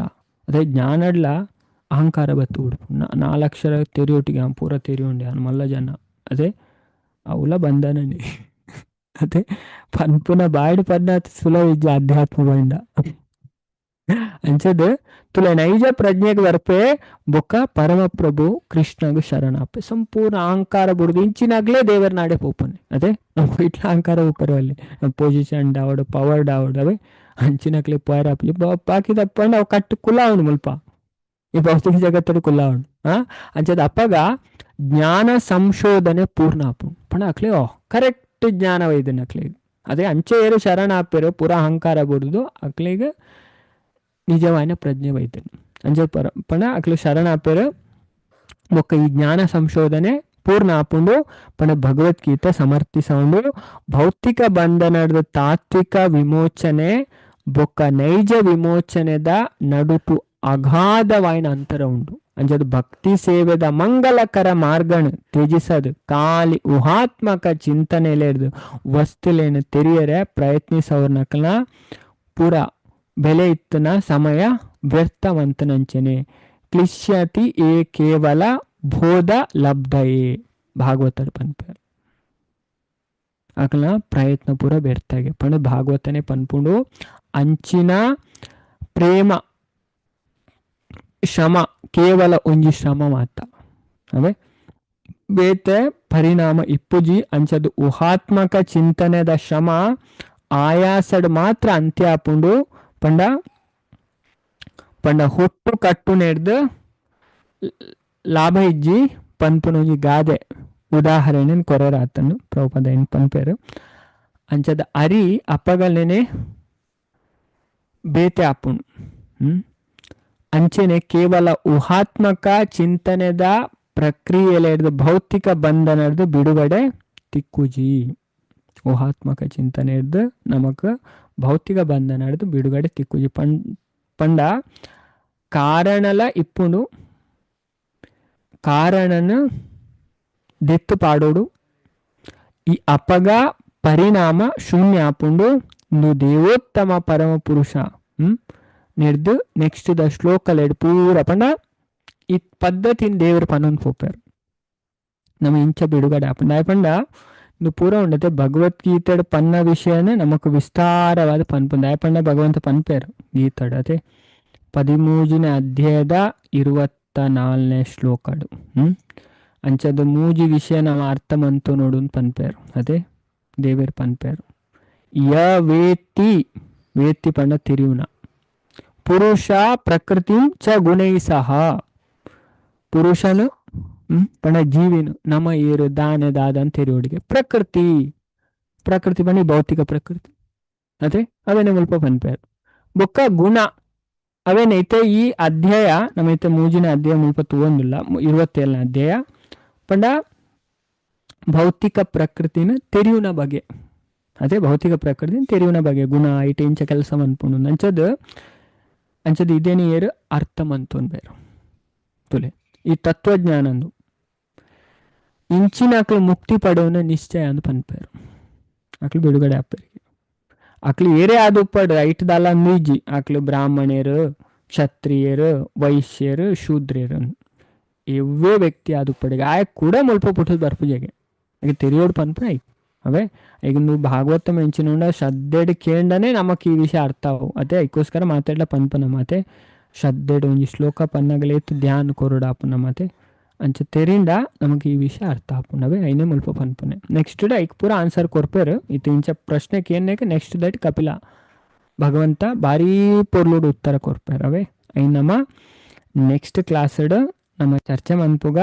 ಅದೇ ಜ್ಞಾನಡ್ಲ ಅಹಂಕಾರ ಬತ್ತು ಉಡುಪು 4 ಅಕ್ಷರ ತೆರಿಯೊಟ್ಟಿಗೆ ಪೂರ ತೆರಿಯುಂಡೆ ಅನು ಮಲ್ಲ ಜನ ಅದೇ ಅವಲ ಬಂಧನನೇ ಅದೇ ಪನ್ಪುನ ಬಾಯ್ಡು ಪನ್ನ ಸುಲಭ ಇಜ್ಜ ಅಧ್ಯಾತ್ಮ ಬಂಡ ಅಂಚದು ತುಲ ನೈಜ ಪ್ರಜ್ಞೆಗೆ ಬರ್ಪೆ ಬೊಕ್ಕ ಪರಮ ಪ್ರಭು ಕೃಷ್ಣಗು ಶರಣಾಪೆ ಸಂಪೂರ್ಣ ಅಹಂಕಾರ ಬುಡ್ದು ಇಂಚಿನಾಗ್ಲೇ ದೇವರ ನಾಡೆ ಪೋಪನೆ ಅದೇ ಇಟ್ಲ ಅಹಂಕಾರ ಉಪ್ಪರವಲ್ಲಿ ಪೊಸಿಷನ್ ಡಾವಡು ಪವರ್ ಡಾವಡು ಅವೇ ಅಂಚಿನಾಗ್ಲೇ ಪೋಯರಾಪಿ ಬಾಕಿ ತಪ್ಪಂಡು ಅವು ಕಟ್ಟು ಕುಲ ಅವನು ಮುಲ್ಪ ಈ ಭೌತಿಕ ಜಗತ್ತಡು ಕುಲ್ಲ ಅವನು ಅಂಚದ ಅಪ್ಪಗ ಜ್ಞಾನ ಸಂಶೋಧನೆ ಪೂರ್ಣ ಆಪು ಪಣ ಅಕ್ಲೆ ಕರೆಕ್ಟ್ ಜ್ಞಾನ ವೈದ್ಯನ ಅಕ್ಲೆಗೆ ಅದೇ ಅಂಚೆ ಏರು ಶರಣ ಆಪೇರು ಪೂರ ಅಹಂಕಾರ ಬುಡ್ದು ಅಕ್ಲೆಗೆ ನಿಜವಾಯಿನ ಪ್ರಜ್ಞೆ ವೈದ್ಯನು ಅಂಚೆ ಪಣ ಅಕ್ಲೆ ಶರಣ ಆಪೇರು ಬೊಕ್ಕ ಈ ಜ್ಞಾನ ಸಂಶೋಧನೆ ಪೂರ್ಣ ಆಪುಂಡು ಪಣ ಭಗವದ್ಗೀತೆ ಸಮರ್ಥಿಸಕೊಂಡು ಭೌತಿಕ ಬಂಧನದ ತಾತ್ವಿಕ ವಿಮೋಚನೆ ಬೊಕ್ಕ ನೈಜ ವಿಮೋಚನೆದ ನಡುಟು ಅಗಾಧವಾಯಿನ ಅಂತರ ಉಂಡು. ಅಂಚದು ಭಕ್ತಿ ಸೇವೆದ ಮಂಗಲಕರ ಮಾರ್ಗನು ತ್ಯಜಿಸದು ಖಾಲಿ ಊಹಾತ್ಮಕ ಚಿಂತನೆಲೇರ್ದು ವಸ್ತುಲೇನು ತೆರಿಯರೆ ಪ್ರಯತ್ನಿಸೋರ್ನಕಲ ಪೂರ ಬೆಲೆ ಇತ್ತನ ಸಮಯ ವ್ಯರ್ಥವಂತನಂಚನೆ ಕ್ಲಿಶ್ಯತಿ ಏ ಕೇವಲ ಬೋಧ ಲಬ್ಧಯೇ ಭಾಗವತರ ಪನ್ಪೇರು ಅಕಲ ಪ್ರಯತ್ನ ಪೂರ ವ್ಯರ್ಥಗೆ ಪಣ ಭಾಗವತನೇ ಪನ್ಪುಂಡು ಅಂಚಿನ ಪ್ರೇಮ ಶ್ರಮ ಕೇವಲ ಒಂಜಿ ಶ್ರಮ ಮಾತ್ರ ಅವೇ ಬೇತೆ ಪರಿಣಾಮ ಇಪ್ಪುಜಿ ಅಂಚದು ಊಹಾತ್ಮಕ ಚಿಂತನೆದ ಶ್ರಮ ಆಯಾಸಡ್ ಮಾತ್ರ ಅಂತ್ಯ ಆಪುಂಡು ಪಂಡ ಪಂಡ ಹುಟ್ಟು ಕಟ್ಟು ನೆಡ್ದು ಲಾಭ ಇಜ್ಜಿ ಪನ್ಪುನೊಂಜಿ ಗಾದೆ ಉದಾಹರಣೆ ಕೊರೆರಾತನು ಪ್ರಭುಪಾದ ಏನು ಪನ್ಪೇರು ಅಂಚದ ಅರಿ ಅಪ್ಪಗಲ್ನೇನೆ ಬೇತೆ ಆಪುಂಡು ಅಂಚೆನೆ ಕೇವಲ ಊಹಾತ್ಮಕ ಚಿಂತನೆದ ಪ್ರಕ್ರಿಯೆಯಲ್ಲಿ ಹಿಡಿದು ಭೌತಿಕ ಬಂಧನದ ಬಿಡುಗಡೆ ತಿಕ್ಕುಜಿ. ಊಹಾತ್ಮಕ ಚಿಂತನೆ ಹಿಡಿದು ನಮಕ್ ಭೌತಿಕ ಬಂಧನ ಹಿಡಿದು ಬಿಡುಗಡೆ ತಿಕ್ಕುಜಿ ಪಂಡ ಕಾರಣಲ ಇಪ್ಪುಂಡು ಕಾರಣನ ದೆತ್ತು ಪಾಡೋಡು ಈ ಅಪಗ ಪರಿಣಾಮ ಶೂನ್ಯ ಆಪುಂಡು ನು ದೇವೋತ್ತಮ ಪರಮ ಪುರುಷ ನೆಡ್ದು ನೆಕ್ಸ್ಟ್ ದ ಶ್ಲೋಕಲ್ ಎಡ್ ಪೂರ ಪಂಡ ಈ ಪದ್ಧತಿನ ದೇವರು ಪನ್ನೊಂದು ಪೋಪಾರು ನಮ್ಮ ಇಂಚ ಬಿಡುಗಡೆ ಆಪಂಡ ಆಯ್ಪಂಡ ನು ಪೂರ ಉಂಡತೆ ಭಗವದ್ಗೀತೆಡ್ ಪನ್ನ ವಿಷಯನೇ ನಮಕ್ ವಿಸ್ತಾರವಾದ ಪನ್ಪುಂದ ಆಯ್ಪಂಡ ಭಗವಂತ ಪನ್ಪೇರು ಗೀತಡ್ ಅದೇ 13ನೇ ಅಧ್ಯಾಯದ 24ನೇ ಶ್ಲೋಕಡು ಅಂಚದ ಮೂಜಿ ವಿಷಯ ನಾವು ಅರ್ಥ ಮಂತು ನೋಡು ಪನ್ಪೇರು ಅದೇ ದೇವೇರ್ ಪನ್ಪೇರು ಯ ವೇತ್ತಿ ವೇತ್ತಿ ಪಂಡ ತಿರಿಯುನ ಪುರುಷ ಪ್ರಕೃತಿ ಚ ಗುಣೈ ಸಹ ಪುರುಷನು ಪಂಡ ಜೀವಿನು ನಮ್ಮ ಏರು ದಾನೆ ದಾದ ಅಂತ ತೆರಿಯೋಡಿಗೆ ಪ್ರಕೃತಿ ಪ್ರಕೃತಿ ಬನ್ನಿ ಭೌತಿಕ ಪ್ರಕೃತಿ ಅದೇ ಅವೇನೆ ಮುಲ್ಪ ಪನ್ಪೇರು ಬೊಕ್ಕ ಗುಣ ಅವೇನೈತೆ ಈ ಅಧ್ಯಾಯ ನಮ್ಮೈತೆ ಮೂಜಿನ ಅಧ್ಯಾಯ ಮುಲ್ಪ ತಗೊಂಡಿಲ್ಲ 27ನೇ ಅಧ್ಯಾಯ ಪಂಡ ಭೌತಿಕ ಪ್ರಕೃತಿನ ತೆರಿಯುನ ಬಗೆ ಅದೇ ಭೌತಿಕ ಪ್ರಕೃತಿನ ತೆರಿಯುನ ಬಗೆ ಗುಣ ಐಟೆ ಇಂಚ ಕೆಲಸ ಅನ್ಪುಂಡು ಅಂಚದು ಇದೇನಿ ಏರು ಅರ್ಥ ಮಂತೊಂಬೇರು ತುಲೆ ಈ ತತ್ವಜ್ಞಾನಂದು ಇಂಚಿನ ಅಕ್ಲು ಮುಕ್ತಿ ಪಡೆಯೋನ ನಿಶ್ಚಯ ಅಂದು ಪನ್ಪೇರು ಅಕ್ಲು ಬಿಡುಗಡೆ ಆಪೇರಿಗೆ ಅಕ್ಲು ಏರೇ ಅದು ಪಡ್ ಐಟ್ದಲ್ಲ ಮೀಜಿ ಅಕ್ಲು ಬ್ರಾಹ್ಮಣರು ಕ್ಷತ್ರಿಯರು ವೈಶ್ಯರು ಶೂದ್ರರು ಎವ್ವೇ ವ್ಯಕ್ತಿ ಅದು ಪಡೆಗೆ ಆಯ ಕೂಡ ಮುಲ್ಪ ಪುಟ್ಟದ ಬರ್ಪುಜೆಗೆ ಈಗ ತೆರಿಯೋಡು ಪನ್ಪೆ ಆಯ್ತು ಅವೇ ಈಗ ನೀವು ಭಾಗವತ ಮೆಂಚಿನ ಶ್ರದ್ಧೆಡ್ ಕೇಂಡನೆ ನಮಕ್ ಈ ವಿಷಯ ಅರ್ಥ ಅವು ಅದೇ ಐಕೋಸ್ಕರ ಮಾತಾಡ್ಲ ಪನ್ಪನ ಮಾತೆ ಶ್ರದ್ಧೆಡ್ ಒಂಜಿ ಶ್ಲೋಕ ಪನ್ನಗಲೇತು ಧ್ಯಾನ ಕೊರಡಾಪುನ ಮಾತೆ ಅಂಚ ತೆರಿಂದ ನಮಗೆ ಈ ವಿಷಯ ಅರ್ಥ ಆಪುನವೆ ಐನೇ ಮುಲ್ಪ ಪನ್ಪನೆ ನೆಕ್ಸ್ಟ್ ಡೇ ಐಕ್ ಪೂರ ಆನ್ಸರ್ ಕೊರ್ಪೇರು ಇತ್ತು ಇಂಚ ಪ್ರಶ್ನೆಗೆ ಏನೇಕೆ ನೆಕ್ಸ್ಟ್ ಡೇಟ್ ಕಪಿಲ ಭಗವಂತ ಭಾರಿ ಪೊರ್ಲುಡು ಉತ್ತರ ಕೊರ್ಪೇರು ಅವೇ ಐ ನಮ್ಮ ನೆಕ್ಸ್ಟ್ ಕ್ಲಾಸಡ್ ನಮ್ಮ ಚರ್ಚೆ ಮನ್ಪುಗ